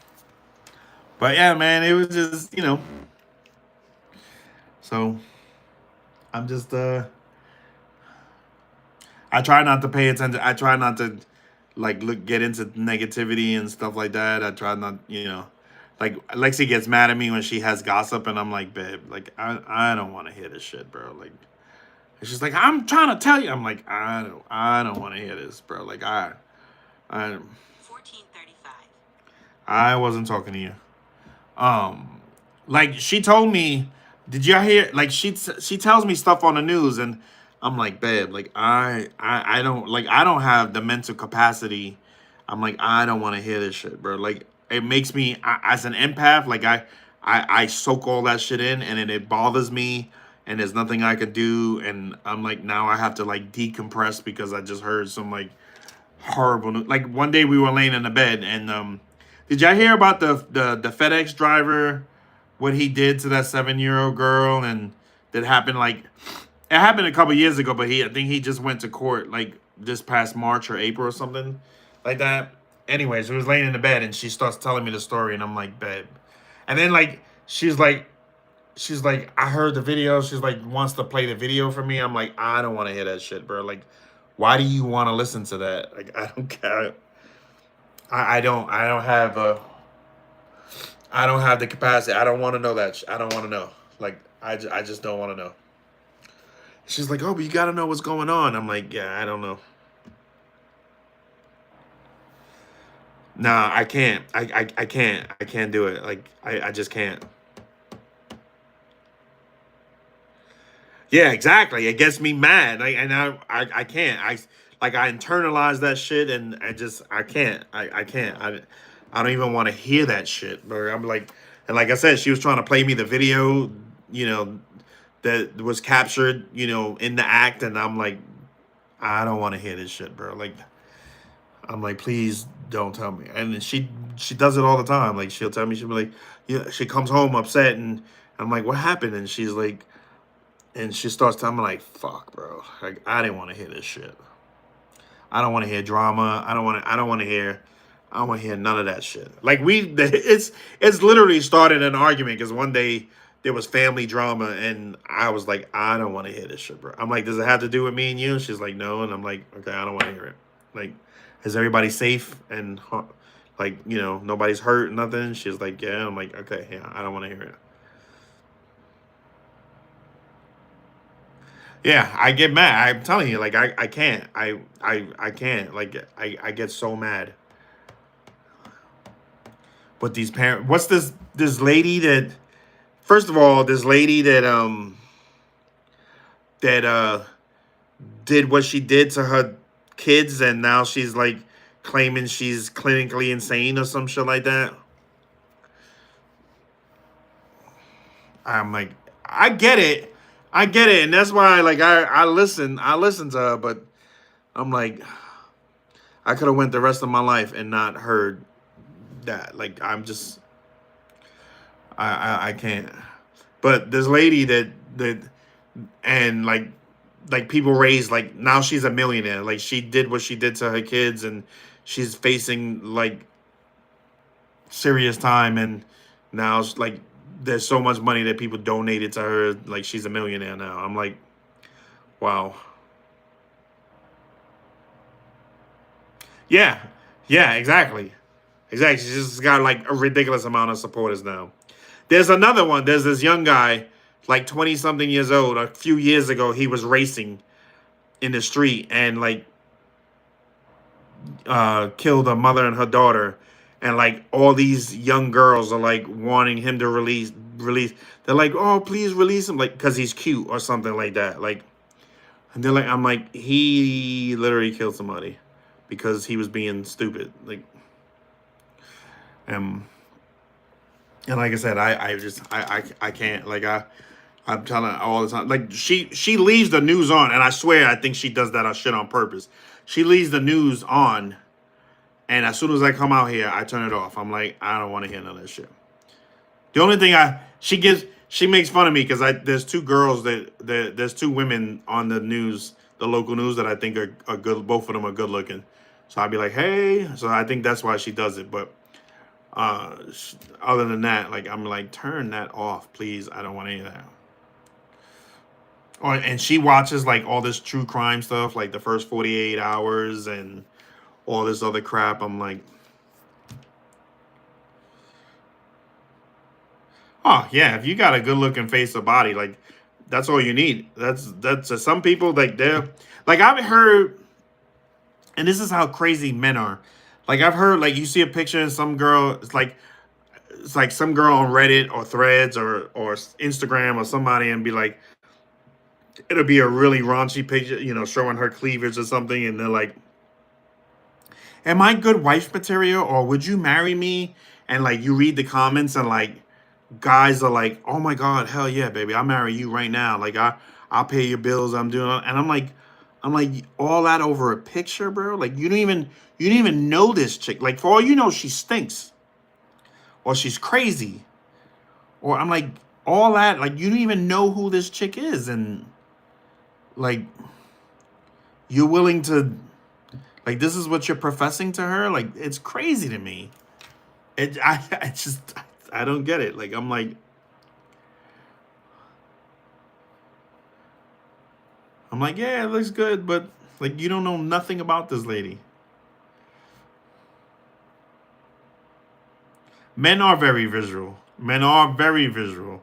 but yeah, man, it was just So I'm just I try not to pay attention. I try not to like get into negativity and stuff like that. I try not, like Lexi gets mad at me when she has gossip, and I'm like, babe, like I don't want to hear this shit, bro. Like, and she's like, I'm trying to tell you. I'm like, I don't want to hear this, bro. Like I 14:35. I wasn't talking to you. Um, like she told me, did y'all hear? Like she tells me stuff on the news, and I'm like, babe, like I don't have the mental capacity. I'm like, I don't want to hear this shit, bro. Like it makes me as an empath, like I soak all that shit in, and it bothers me, and there's nothing I can do, and I'm like now I have to like decompress because I just heard some like horrible news. Like one day we were laying in the bed, and did y'all hear about the FedEx driver, what he did to that 7-year old girl? And that happened like it happened a couple years ago, but I think he just went to court like this past March or April or something like that. Anyways, we was laying in the bed, and she starts telling me the story, and I'm like, babe. And then like she's like, I heard the video. She's like, wants to play the video for me. I'm like, I don't want to hear that shit, bro. Like, why do you want to listen to that? Like, I don't care. I don't have I don't have the capacity. I don't want to know that. I don't want to know. Like, I just don't want to know. She's like, oh, but you got to know what's going on. I'm like, yeah, I don't know. Nah, I can't. I can't. I can't do it. Like, I just can't. Yeah, exactly. It gets me mad. Like, and I can't. I internalize that shit, and I can't. I can't. I don't even want to hear that shit. But I'm like, and like I said, she was trying to play me the video, you know, that was captured, in the act, and I'm like, I don't want to hear this shit, bro. Like, I'm like, please don't tell me. And then she does it all the time. Like, she'll tell me, she'll be like, yeah. She comes home upset, and I'm like, what happened? And she's like, and she starts telling me like, fuck, bro. Like, I didn't want to hear this shit. I don't want to hear drama. I don't want to hear. I don't want to hear none of that shit. Like, it's literally started an argument because one day there was family drama, and I was like, I don't want to hear this shit, bro. I'm like, does it have to do with me and you? And she's like, no, and I'm like, okay, I don't want to hear it. Like, is everybody safe and like, nobody's hurt, nothing? She's like, yeah. I'm like, okay, yeah, I don't want to hear it. Yeah, I get mad. I'm telling you, like, I can't. I can't. Like, I get so mad. But these parents, what's this lady that, first of all, this lady that did what she did to her kids, and now she's like claiming she's clinically insane or some shit like that. I'm like, I get it. I get it, and that's why, like, I listen to her, but I'm like, I could have went the rest of my life and not heard that. Like, I'm just, I can't. But this lady that and like people raised, like, now she's a millionaire. Like, she did what she did to her kids, and she's facing like serious time, and now like there's so much money that people donated to her. Like, she's a millionaire now. I'm like, wow. Yeah, yeah, exactly. Exactly. She's just got like a ridiculous amount of supporters now. There's another one. There's this young guy, like 20 something years old. A few years ago, he was racing in the street and like killed a mother and her daughter. And like all these young girls are like wanting him to release. They're like, oh, please release him, like, because he's cute or something like that. Like, and they're like, I'm like, he literally killed somebody because he was being stupid. Like, um, and like I said, I can't. Like, I'm telling her all the time. Like, she leaves the news on, and I swear I think she does that shit on purpose. She leaves the news on, and as soon as I come out here, I turn it off. I'm like, I don't want to hear none of that shit. The only thing she makes fun of me because there's two girls there's two women on the news, the local news, that I think are good. Both of them are good looking. So I'd be like, hey. So I think that's why she does it. But other than that, like, I'm like, turn that off, please. I don't want any of that. Oh, and she watches like all this true crime stuff, like the first 48 hours and all this other crap. I'm like, oh yeah, if you got a good looking face or body, like, that's all you need. That's some people, like, they're like, I've heard, and this is how crazy men are. Like, I've heard, like, you see a picture of some girl, it's like some girl on Reddit or Threads or Instagram or somebody, and be like, it'll be a really raunchy picture, showing her cleavage or something, and they're like, am I good wife material, or would you marry me? And like, you read the comments, and like, guys are like, oh my god, hell yeah, baby, I'll marry you right now. Like, I'll pay your bills. I'm doing, and I'm like, all that over a picture, bro. Like, you don't even know this chick. Like, for all you know, she stinks, or she's crazy, or I'm like, all that, like, you don't even know who this chick is, and like, you're willing to, like, this is what you're professing to her. Like, it's crazy to me. I just, I don't get it. Like, I'm like, yeah, it looks good, but like, you don't know nothing about this lady. Men are very visual. Men are very visual.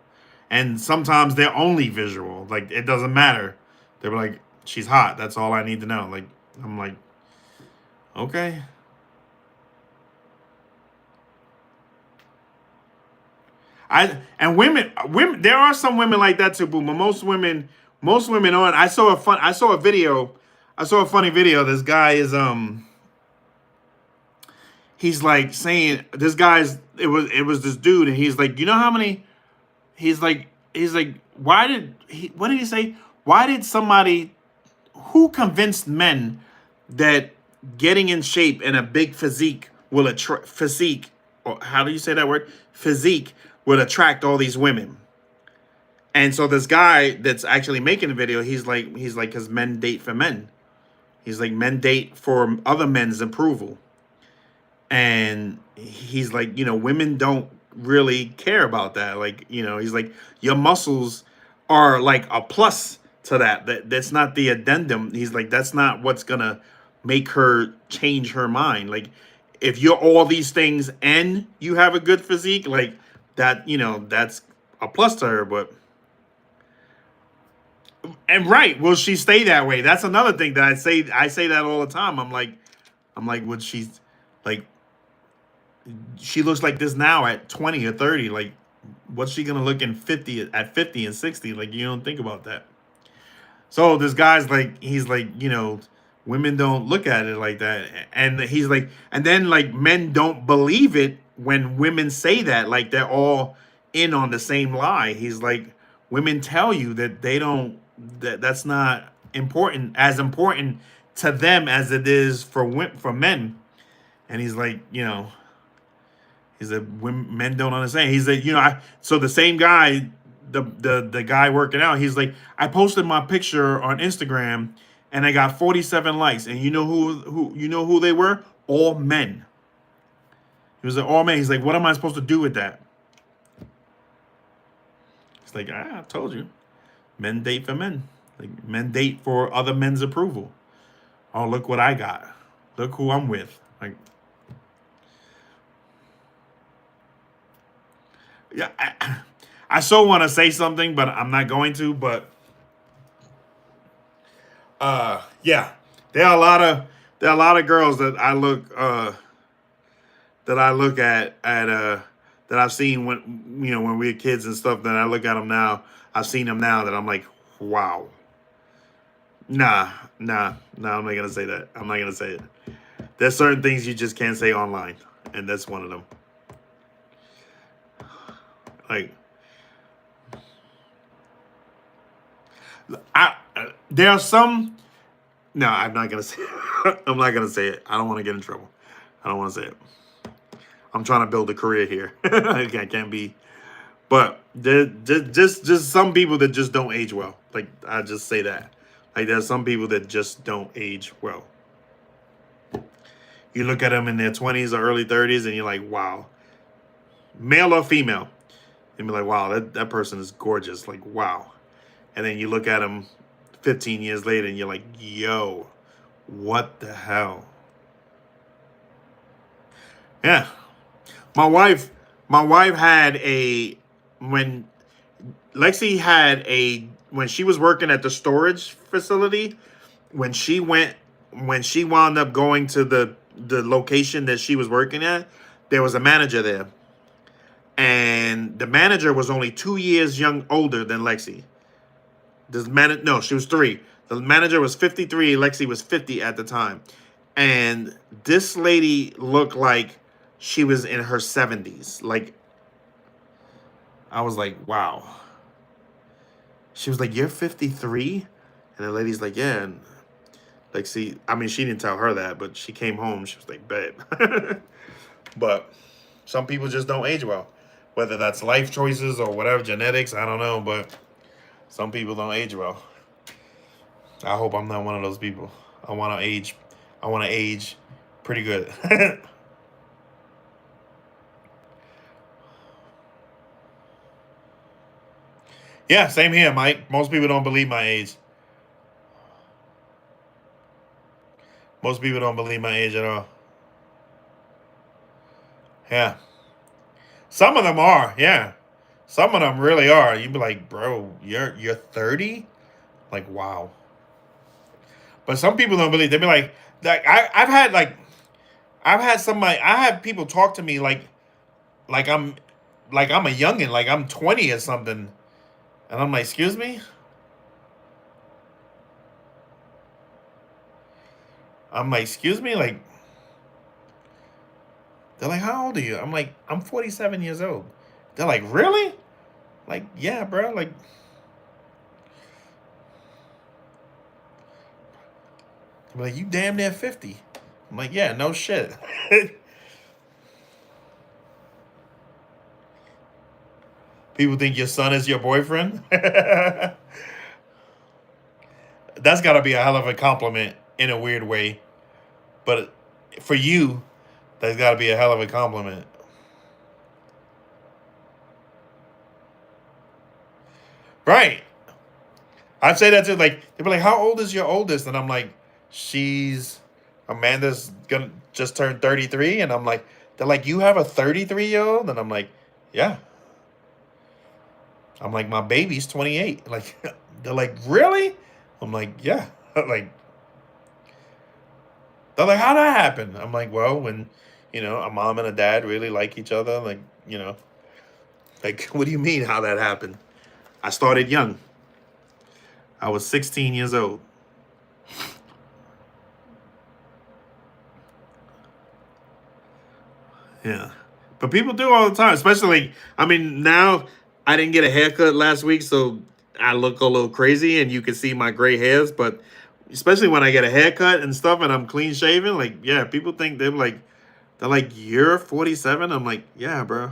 And sometimes they're only visual. Like, it doesn't matter. They're like, she's hot. That's all I need to know. Like, I'm like, okay. And women, there are some women like that too, but most women Most women on. I saw a video. I saw a funny video. This guy is he's like saying this guy's it was this dude, and he's like, you know how many he's like why did he what did he say? Why did somebody who convinced men that getting in shape and a big physique will attract physique, or how do you say that word? Physique will attract all these women. And so this guy that's actually making the video, he's like, because men date for men. He's like, men date for other men's approval. And he's like, women don't really care about that. Like, he's like, your muscles are like a plus to that. That's not the addendum. He's like, that's not what's gonna make her change her mind. Like, if you're all these things and you have a good physique, like that, that's a plus to her. But and right, will she stay that way? That's another thing that I say that all the time. I'm like, would she, like, she looks like this now at 20 or 30. Like, what's she gonna look in 50 at 50 and 60? Like, you don't think about that. So this guy's like, he's like, women don't look at it like that. And he's like, and then like men don't believe it when women say that, like they're all in on the same lie. He's like, women tell you that they don't, that's not important to them as it is for men. And he's like, he's like, men don't understand. He's like, so the same guy, the guy working out, he's like, I posted my picture on Instagram and I got 47 likes. And you know who they were? All men. He was like, all men. He's like, what am I supposed to do with that? He's like, I told you. Men date for men. Like, men date for other men's approval. Oh, look what I got. Look who I'm with. Like, yeah, I so want to say something, but I'm not going to. But yeah, there are a lot of girls that I look at that I've seen when we were kids and stuff. That I look at them now. I've seen them now that I'm like, wow. Nah. I'm not gonna say that. I'm not gonna say it. There's certain things you just can't say online, and that's one of them. Like, there are some. No, I'm not gonna say it. I'm not gonna say it. I don't want to get in trouble. I don't want to say it. I'm trying to build a career here. I can't be. But just some people that just don't age well. Like, I just say that. Like, there's some people that just don't age well. You look at them in their 20s or early 30s, and you're like, wow. Male or female. And be like, wow, that person is gorgeous. Like, wow. And then you look at them 15 years later, and you're like, yo, what the hell? Yeah. My wife had when she was working at the storage facility, when she wound up going to the location that she was working at, there was a manager there. And the manager was only 2 years older than Lexi. No, she was 3. The manager was 53. Lexi was 50 at the time. And this lady looked like she was in her 70s. Like, I was like, wow. She was like, you're 53? And the lady's like, yeah. And Lexi, I mean, she didn't tell her that, but she came home. She was like, babe. But some people just don't age well. Whether that's life choices or whatever, genetics, I don't know. But some people don't age well. I hope I'm not one of those people. I want to age pretty good. Yeah, same here, Mike. Most people don't believe my age. Most people don't believe my age at all. Yeah. Some of them are, yeah. Some of them really are. You'd be like, bro, you're 30? Like, wow. But some people don't believe. They be like I've had somebody, I have people talk to me like I'm I'm a youngin, like I'm 20 or something. And I'm like, excuse me? I'm like, excuse me? Like, they're like, how old are you? I'm like, I'm 47 years old. They're like, really? Like, yeah, bro. Like, I'm like, you damn near 50. I'm like, yeah, no shit. People think your son is your boyfriend. That's got to be a hell of a compliment in a weird way. But for you, that's got to be a hell of a compliment. Right. I'd say that too. Like, they'd be like, how old is your oldest? And I'm like, she's, Amanda's gonna just turn 33. And I'm like, they're like, you have a 33-year-old? And I'm like, yeah. I'm like, my baby's 28. Like, they're like, really? I'm like, yeah. Like, they're like, how'd that happen? I'm like, well, when, a mom and a dad really like each other, like, like, what do you mean how that happened? I started young. I was 16 years old. Yeah. But people do all the time, especially, I mean, now I didn't get a haircut last week, so I look a little crazy and you can see my gray hairs. But especially when I get a haircut and stuff and I'm clean shaven, like, yeah, people think they're like, you're 47? I'm like, yeah, bro.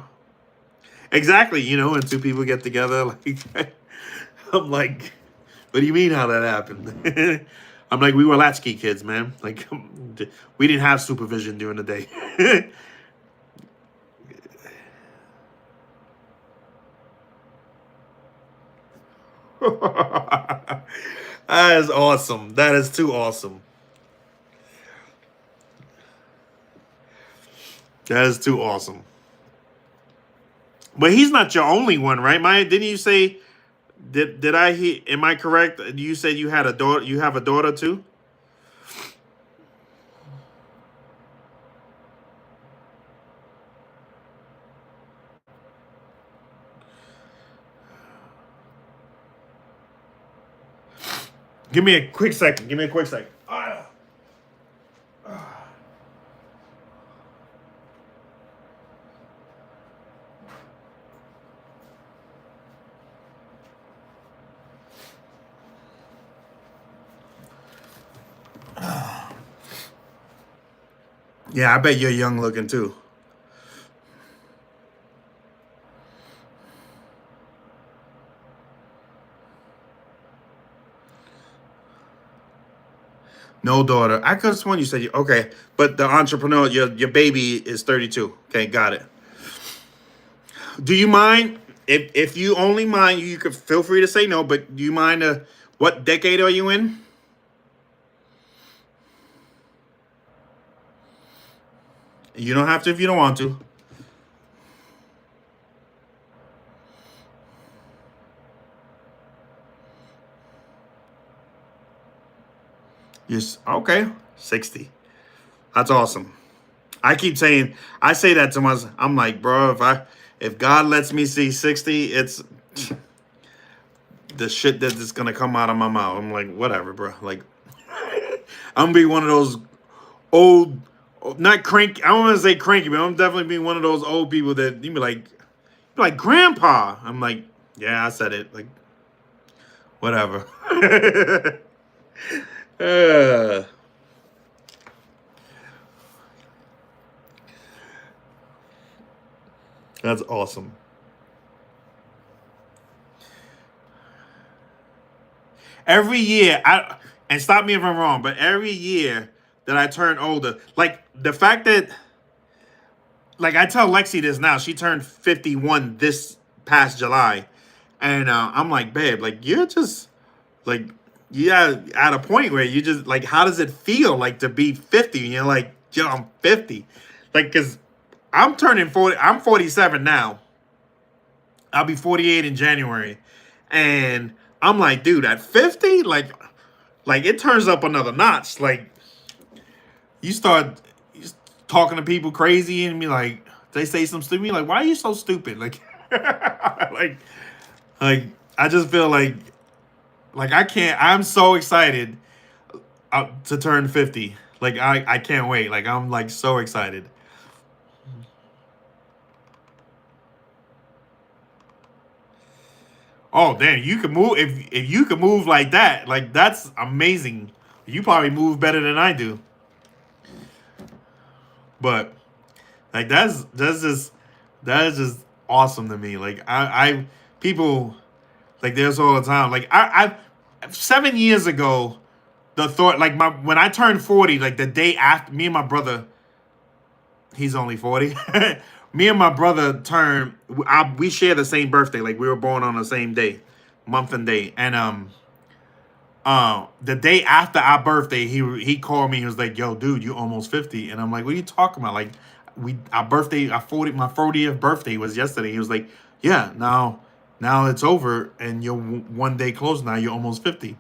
Exactly, and two people get together. Like, I'm like, what do you mean how that happened? I'm like, we were latchkey kids, man. Like, we didn't have supervision during the day. That is awesome. That is too awesome. That is too awesome. But he's not your only one, right, Maya? Didn't you say? Did I hear? Am I correct? You said you had a daughter. You have a daughter too. Give me a quick second. Give me a quick second. Yeah, I bet you're young looking too. No daughter. I could have sworn you said you okay, but the entrepreneur, your baby is 32. Okay, got it. Do you mind if you only mind? You could feel free to say no, but do you mind? What decade are you in? You don't have to if you don't want to. Yes. Okay. 60. That's awesome. I keep saying I say that to myself. I'm like, bro, if God lets me see 60, it's the shit that is gonna come out of my mouth. I'm like, whatever, bro. Like, I'm gonna be one of those old, not cranky. I don't want to say cranky, but I'm definitely being one of those old people that you be like, grandpa. I'm like, yeah, I said it. Like, whatever. uh, that's awesome. Every year, and stop me if I'm wrong, but every year that I turn older, like the fact that, like I tell Lexi this now, she turned 51 this past July, and I'm like, babe, like you're just like yeah at a point where you just like, how does it feel like to be 50? And you're like, yo, I'm 50, like because I'm turning 40. I'm 47 now. I'll be 48 in January, and I'm like, dude, at 50, like it turns up another notch. Like you start talking to people crazy and be like, they say some stupid, like, why are you so stupid? Like, like, like I just feel like I can't. I'm so excited to turn 50. Like I can't wait. Like I'm like so excited. Oh damn, you can move if you can move like that, like that's amazing. You probably move better than I do. But like that is just awesome to me. Like I people like there's all the time. Like I 7 years ago, the thought like my when I turned 40, like the day after me and my brother, he's only 40. Me and my brother turned we share the same birthday. Like we were born on the same day, month and day. And the day after our birthday, he called me. He was like, "Yo, dude, you almost 50." And I'm like, "What are you talking about?" Like, our birthday, my 40th birthday was yesterday. He was like, "Yeah, now it's over, and you're one day close. Now you're almost 50."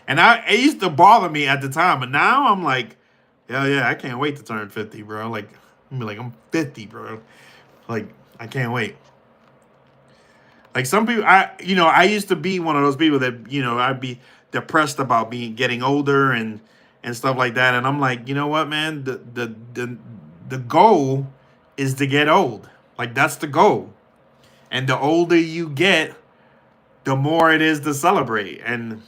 And it used to bother me at the time, but now I'm like, yeah, I can't wait to turn 50, bro. Like, I'm 50, bro. Like, I can't wait. Like some people, I used to be one of those people that I'd be depressed about getting older and stuff like that. And I'm like, you know what, man, the goal is to get old. Like that's the goal. And the older you get, the more it is to celebrate. And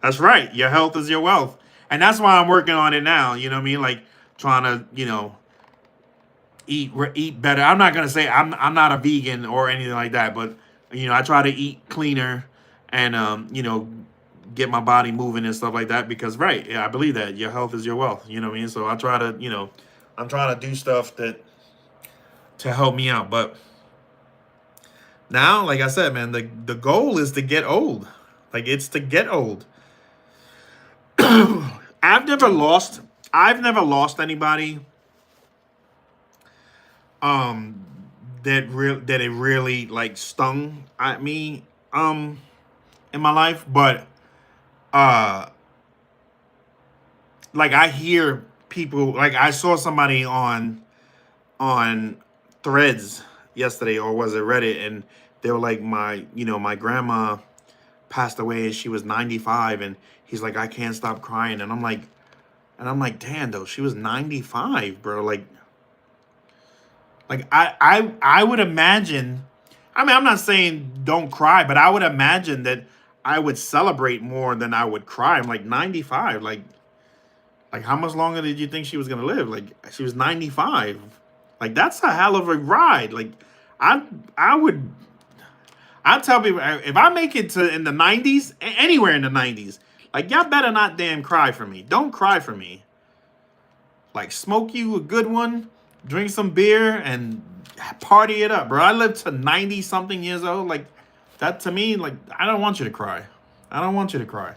that's right. Your health is your wealth. And that's why I'm working on it now. You know what I mean? Like trying to, eat better. I'm not gonna say I'm not a vegan or anything like that, but I try to eat cleaner and get my body moving and stuff like that because right, yeah, I believe that your health is your wealth. You know what I mean? So I try to I'm trying to do stuff that to help me out. But now, like I said, man, the goal is to get old. Like it's to get old. I've never lost. I've never lost anybody um that it really like stung at me in my life, but uh like I hear people like I saw somebody on threads yesterday or was it Reddit, and they were like my grandma passed away and she was 95, and he's like I can't stop crying, and I'm like damn though, she was 95, bro. Like I would imagine. I mean, I'm not saying don't cry, but I would imagine that I would celebrate more than I would cry. I'm like 95. Like how much longer did you think she was gonna live? Like she was 95. Like that's a hell of a ride. Like I I would I tell people if I make it to in the 90s, anywhere in the 90s, like y'all better not damn cry for me. Don't cry for me. Like smoke you a good one, drink some beer, and party it up, bro. I lived to 90 something years old. Like that to me, like I don't want you to cry. I don't want you to cry.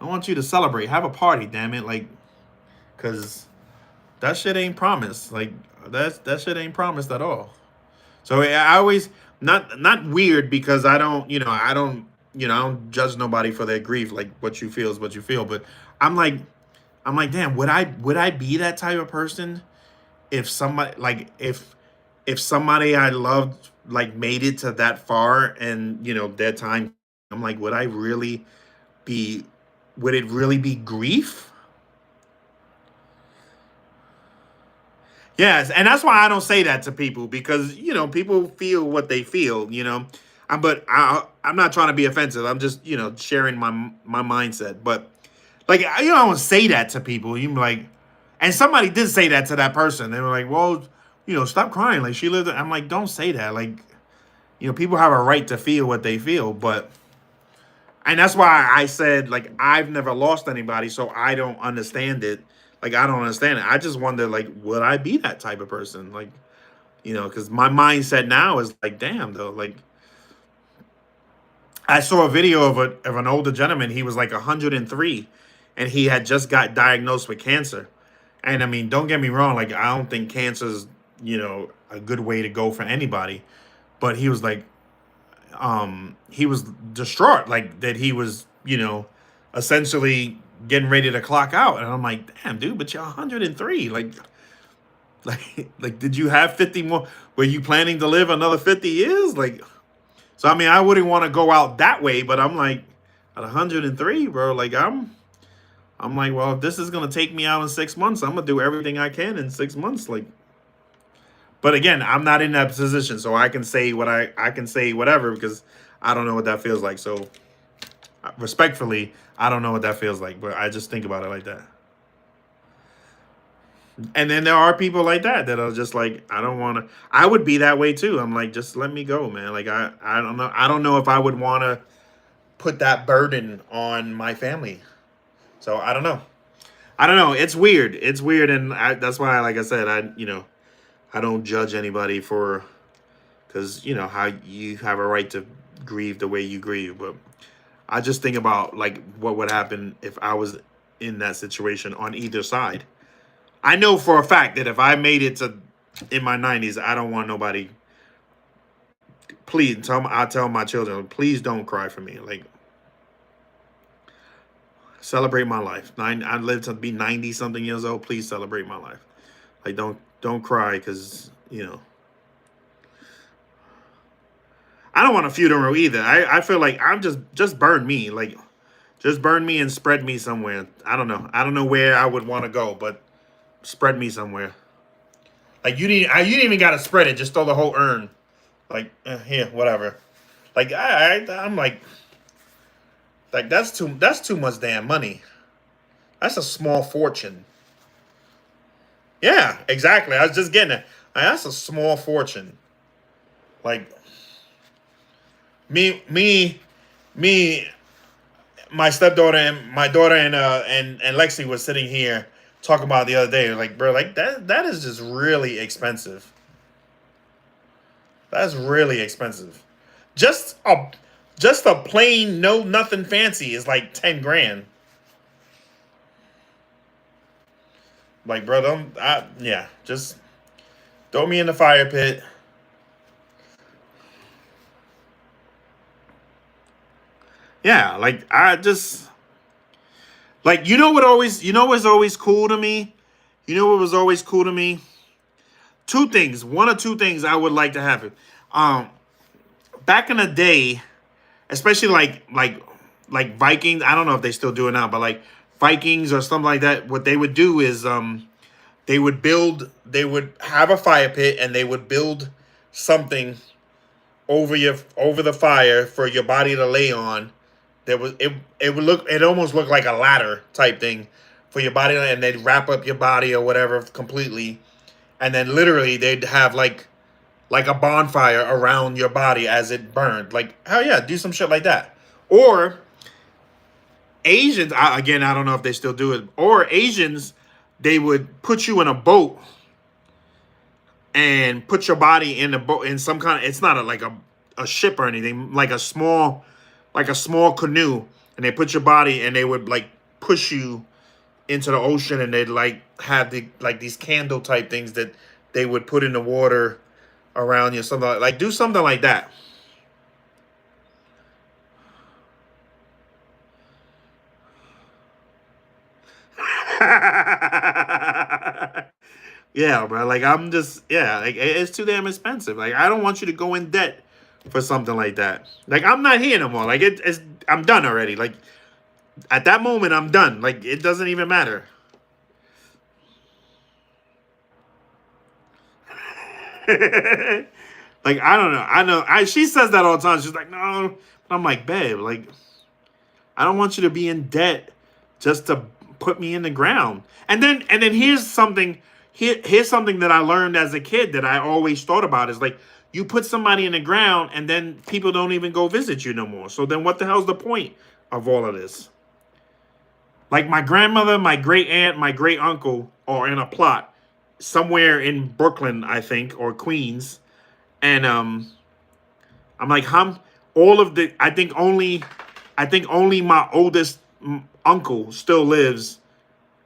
I want you to celebrate. Have a party, damn it. Like, cause that shit ain't promised. Like that shit ain't promised at all. So I always not weird because I don't judge nobody for their grief. Like what you feel is what you feel. But I'm like I'm like, damn, would I be that type of person if somebody like if somebody I loved like made it to that far and their time, I'm like, would I really be would it really be grief? Yes, and that's why I don't say that to people because people feel what they feel. I'm not trying to be offensive. I'm just sharing my mindset. But like I don't say that to people. You like, and somebody did say that to that person. They were like, "Well, stop crying. Like she lived." I'm like, "Don't say that. Like, people have a right to feel what they feel." But and that's why I said like I've never lost anybody, so I don't understand it. Like I don't understand it. I just wonder like would I be that type of person? Like because my mindset now is like damn though. Like I saw a video of an older gentleman. He was like 103, and he had just got diagnosed with cancer. And I mean, don't get me wrong. Like I don't think cancer is a good way to go for anybody. But he was like he was distraught like that he was essentially getting ready to clock out, and I'm like damn dude, but you're 103. Like did you have 50 more? Were you planning to live another 50 years? Like so I mean I wouldn't want to go out that way, but I'm like at 103, bro, like I'm like, well, if this is gonna take me out in 6 months, I'm gonna do everything I can in 6 months. Like, but again, I'm not in that position, so I can say what I can say whatever because I don't know what that feels like. So respectfully, I don't know what that feels like, but I just think about it like that. And then there are people like that are just like, I don't want to. I would be that way too. I'm like, just let me go, man. Like I don't know. I don't know if I would want to put that burden on my family. So I don't know. I don't know. It's weird. It's weird, and that's why, like I said, I don't judge anybody for because how you have a right to grieve the way you grieve, but I just think about like what would happen if I was in that situation on either side. I know for a fact that if I made it to in my 90s, I don't want nobody. Please, I tell my children, please don't cry for me. Like, celebrate my life. I live to be 90 something years old. Please celebrate my life. Like, don't cry because I don't want a funeral either. I feel like I'm just burn me. Like, just burn me and spread me somewhere. I don't know. I don't know where I would want to go, but spread me somewhere. Like you didn't even gotta spread it. Just throw the whole urn. Like here, whatever. Like I'm like that's too much damn money. That's a small fortune. Yeah, exactly. I was just getting it. Like, that's a small fortune. Like me, my stepdaughter and my daughter and Lexi was sitting here talking about it the other day. Like, bro, like that is just really expensive. That's really expensive. Just a just a plain no nothing fancy is like 10 grand. Like, bro, yeah, just throw me in the fire pit. Yeah, like I just like what's always cool to me. You know what was always cool to me? Two things, one or two things I would like to happen. Um, Back in the day, especially like Vikings. I don't know if they still do it now, but like Vikings or something like that. What they would do is they would have a fire pit and they would build something over the fire for your body to lay on. It almost look like a ladder type thing for your body, and they'd wrap up your body or whatever completely, and then literally they'd have like a bonfire around your body as it burned. Like, hell yeah, do some shit like that. Or Asians, again, I don't know if they still do it. Or Asians, they would put you in a boat and put your body in the boat in some kind of. It's not like a ship or anything. Like a small canoe, and they put your body and they would like push you into the ocean, and they'd like have these candle type things that they would put in the water around you, something like do something like that. Yeah, bro. Like I'm just yeah, like it's too damn expensive. Like I don't want you to go in debt for something like that. Like I'm not here no more. Like it's I'm done already. Like at that moment I'm done. Like it doesn't even matter. Like I don't know. I know. She says that all the time. She's like, no. I'm like, babe. Like I don't want you to be in debt just to put me in the ground. And then here's something. Here's something that I learned as a kid that I always thought about is like you put somebody in the ground and then people don't even go visit you no more. So then what the hell's the point of all of this? Like my grandmother, my great aunt, my great uncle are in a plot somewhere in Brooklyn, I think, or Queens. And I'm like, all of the I think only my oldest uncle still lives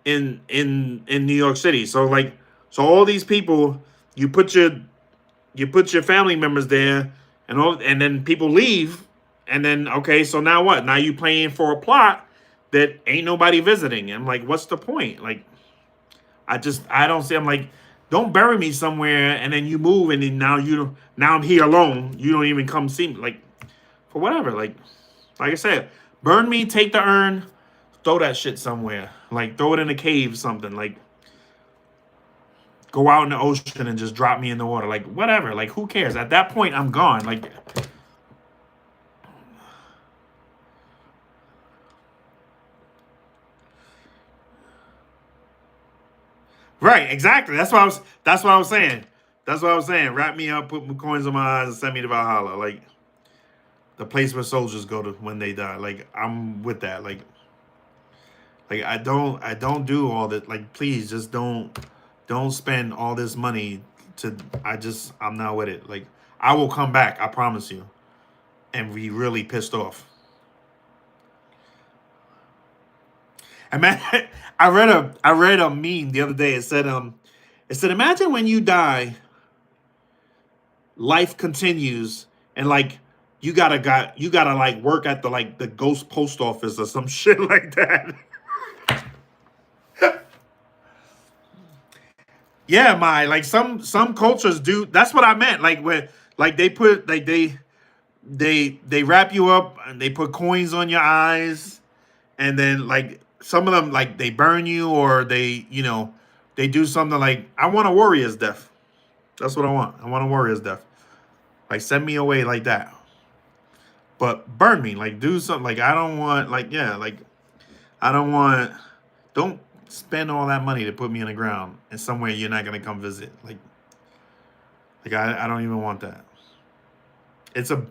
in New York City. So like so all these people you put your family members there and then people leave and then okay, so now what? Now you playing for a plot that ain't nobody visiting. I'm like, what's the point? Like I don't see. I'm like, don't bury me somewhere and then you move and then now I'm here alone. You don't even come see me. Like for whatever. Like I said, burn me, take the urn, throw that shit somewhere. Like, throw it in a cave, something. Like, go out in the ocean and just drop me in the water. Like, whatever. Like, who cares? At that point, I'm gone. Like, right, exactly. That's what I was saying. That's what I was saying. Wrap me up, put coins on my eyes, and send me to Valhalla. Like, the place where soldiers go to when they die. Like, I'm with that. Like I don't do all that. Like, please just don't spend all this money to. I'm not with it. Like, I will come back. I promise you, and be really pissed off. And man, I read a meme the other day. It said imagine when you die, life continues, and like you gotta like work at the ghost post office or some shit like that. Yeah, my like some cultures do. That's what I meant. Like where like they put like they wrap you up and they put coins on your eyes, and then like some of them like they burn you or they do something like I want a warrior's death. That's what I want. I want a warrior's death. Like send me away like that. But burn me. Like do something like I don't want like yeah, like I don't want don't spend all that money to put me in the ground and somewhere you're not gonna come visit. Like I don't even want that. It's a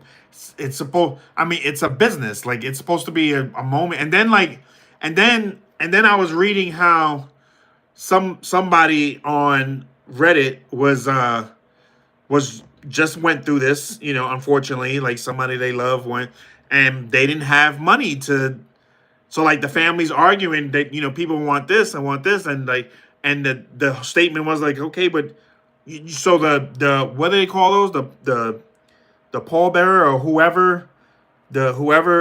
it's supposed I mean it's a business. Like it's supposed to be a moment. And then I was reading how somebody on Reddit was just went through this, unfortunately, like somebody they love went and they didn't have money to so like the family's arguing that people want this and want this and like and the statement was like okay but so the what do they call those the pallbearer or whoever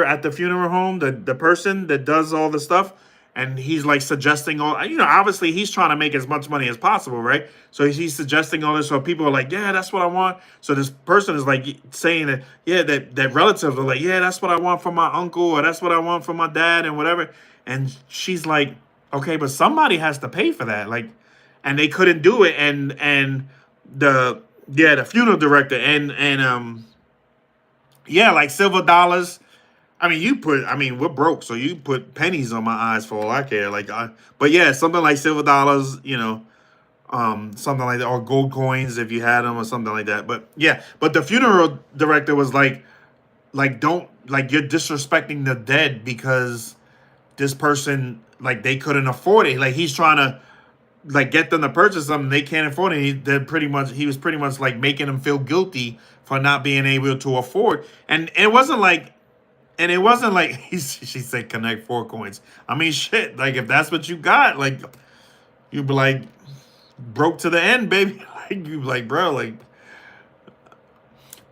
at the funeral home, the person that does all the stuff, and he's like suggesting all obviously he's trying to make as much money as possible, right? So he's suggesting all this, so people are like, yeah, that's what I want. So this person is like saying that, yeah, that relatives are like, yeah, that's what I want from my uncle, or that's what I want from my dad, and whatever. And she's like, okay, but somebody has to pay for that, like, and they couldn't do it, and the the funeral director and yeah, like silver dollars. I mean, we're broke, so you put pennies on my eyes for all I care. But yeah, something like silver dollars, something like that, or gold coins if you had them, or something like that. But yeah, but the funeral director was don't like you're disrespecting the dead because this person like they couldn't afford it. Like he's trying to like get them to purchase something they can't afford it. He was pretty much like making them feel guilty for not being able to afford. And it wasn't like she said connect 4 coins. I mean shit, like if that's what you got, like you'd be like broke to the end, baby. Like you'd be like, bro, like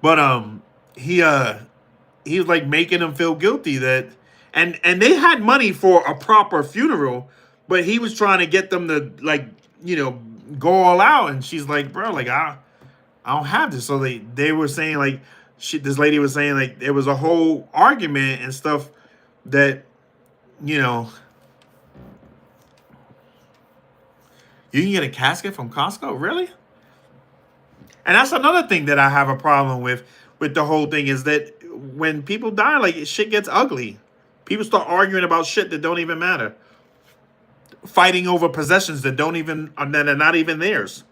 but he was like making them feel guilty that and they had money for a proper funeral, but he was trying to get them to like, go all out. And she's like, bro, like I don't have this. So they were saying like this lady was saying like there was a whole argument and stuff that you know you can get a casket from Costco, really? And that's another thing that I have a problem with the whole thing is that when people die, like shit gets ugly. People start arguing about shit that don't even matter, fighting over possessions that that are not even theirs.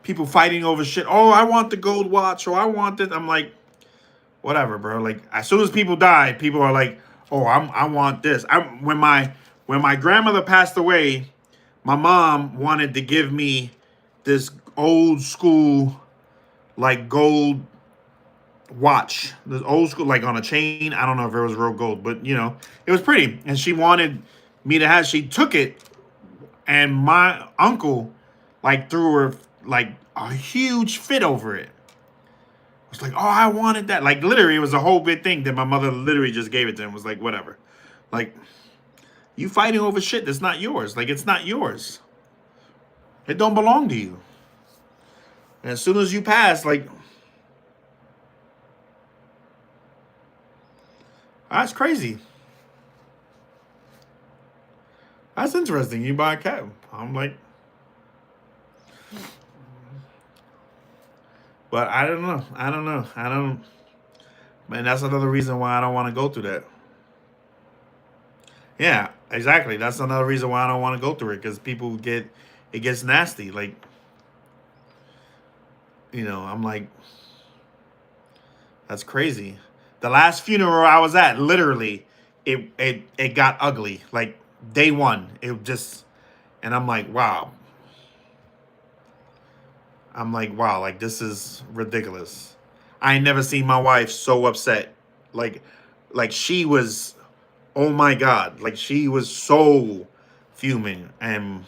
People fighting over shit. Oh, I want the gold watch, or I want this. I'm like, whatever, bro. Like as soon as people die, people are like, oh, I want this. When my grandmother passed away, my mom wanted to give me this old school like gold watch, this old school like on a chain. I don't know if it was real gold, but it was pretty. And she wanted me to have. She took it, and my uncle like threw her like a huge fit over it. I was like, oh, I wanted that. Like literally, it was a whole big thing that my mother literally just gave it to him. Was like, whatever. Like, you fighting over shit that's not yours. Like, it's not yours. It don't belong to you. And as soon as you pass, like, that's crazy. That's interesting. You buy a cat. I'm like, but I don't know. I don't know. I don't. And that's another reason why I don't want to go through that. Yeah, exactly. That's another reason why I don't want to go through it because people get it gets nasty. Like, I'm like, that's crazy. The last funeral I was at, literally, it got ugly. Like day one, it just, and I'm like, wow. I'm like, wow, like this is ridiculous. I ain't never seen my wife so upset. Like, like she was, oh my God, like she was so fuming. And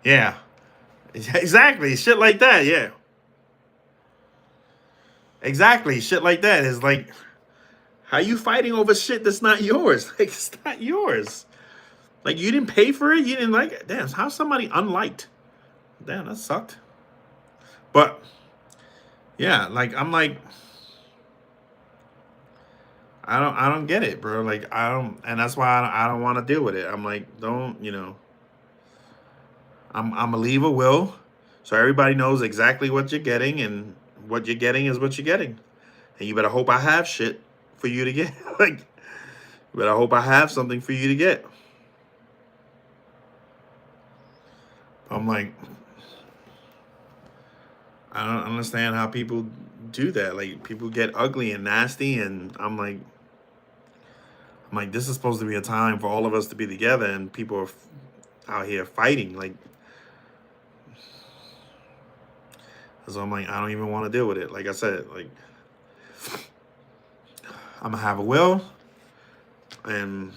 yeah, exactly, shit like that. Yeah, exactly, shit like that is like, how you fighting over shit that's not yours? Like it's not yours. Like you didn't pay for it. You didn't like it. Damn, how somebody unliked? Damn, that sucked. But yeah, like I'm like, I don't get it, bro. Like I don't, and that's why I don't want to deal with it. I'm like, don't, I'm gonna leave a will, so everybody knows exactly what you're getting, and what you're getting is what you're getting. And you better hope I have shit for you to get. Like, you better hope I have something for you to get. I'm like, I don't understand how people do that. Like, people get ugly and nasty, and I'm like, this is supposed to be a time for all of us to be together, and people are out here fighting. Like, so I'm like, I don't even want to deal with it. Like I said, like, I'm gonna have a will, and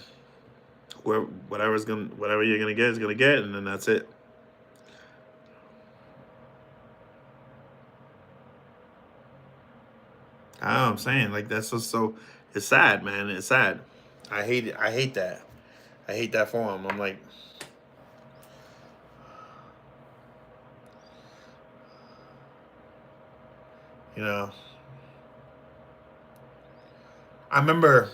whatever you're gonna get is gonna get, and then that's it. I know what I'm saying, like that's just so. It's sad, man. It's sad. I hate it. I hate that. I hate that for him. I'm like, you know, I remember.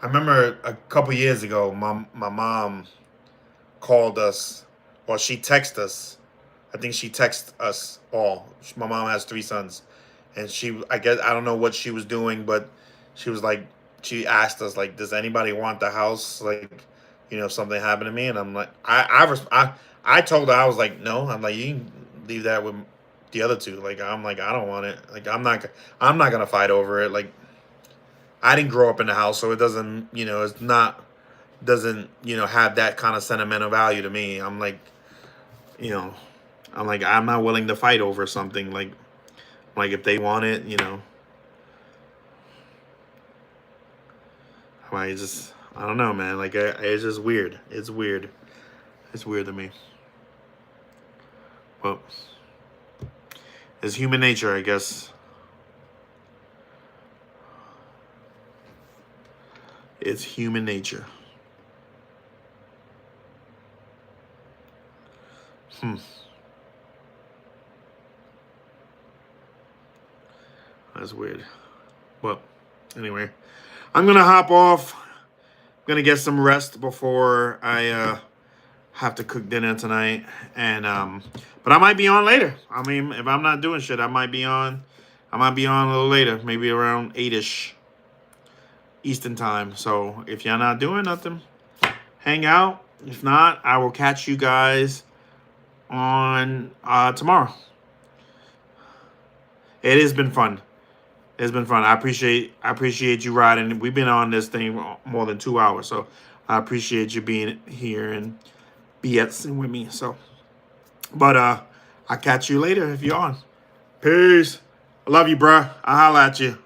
I remember a couple years ago, my mom called us, or she texted us. I think she texted us all. My mom has three sons, and I guess I don't know what she was doing, but she was like, she asked us like, "Does anybody want the house?" Like, if something happened to me, and I'm like, I told her I was like, no. I'm like, you can leave that with the other two. Like, I'm like, I don't want it. Like, I'm not gonna fight over it. Like, I didn't grow up in the house, so it doesn't, it's not doesn't have that kind of sentimental value to me. You know, I'm like, I'm not willing to fight over something. Like if they want it, I don't know, man. Like it's just weird. It's weird. It's weird to me. Well, it's human nature, I guess. It's human nature. Hmm. That's weird. Well, anyway, I'm gonna hop off. I'm gonna get some rest before I have to cook dinner tonight. And but I might be on later. I mean, if I'm not doing shit, I might be on. I might be on a little later, maybe around 8ish Eastern time. So if you're not doing nothing, hang out. If not, I will catch you guys on tomorrow. It has been fun. It's been fun. I appreciate you riding. We've been on this thing more than 2 hours, so I appreciate you being here and BSing with me. So, but I'll catch you later if you're on. Peace. I love you, bruh. I'll holla at you.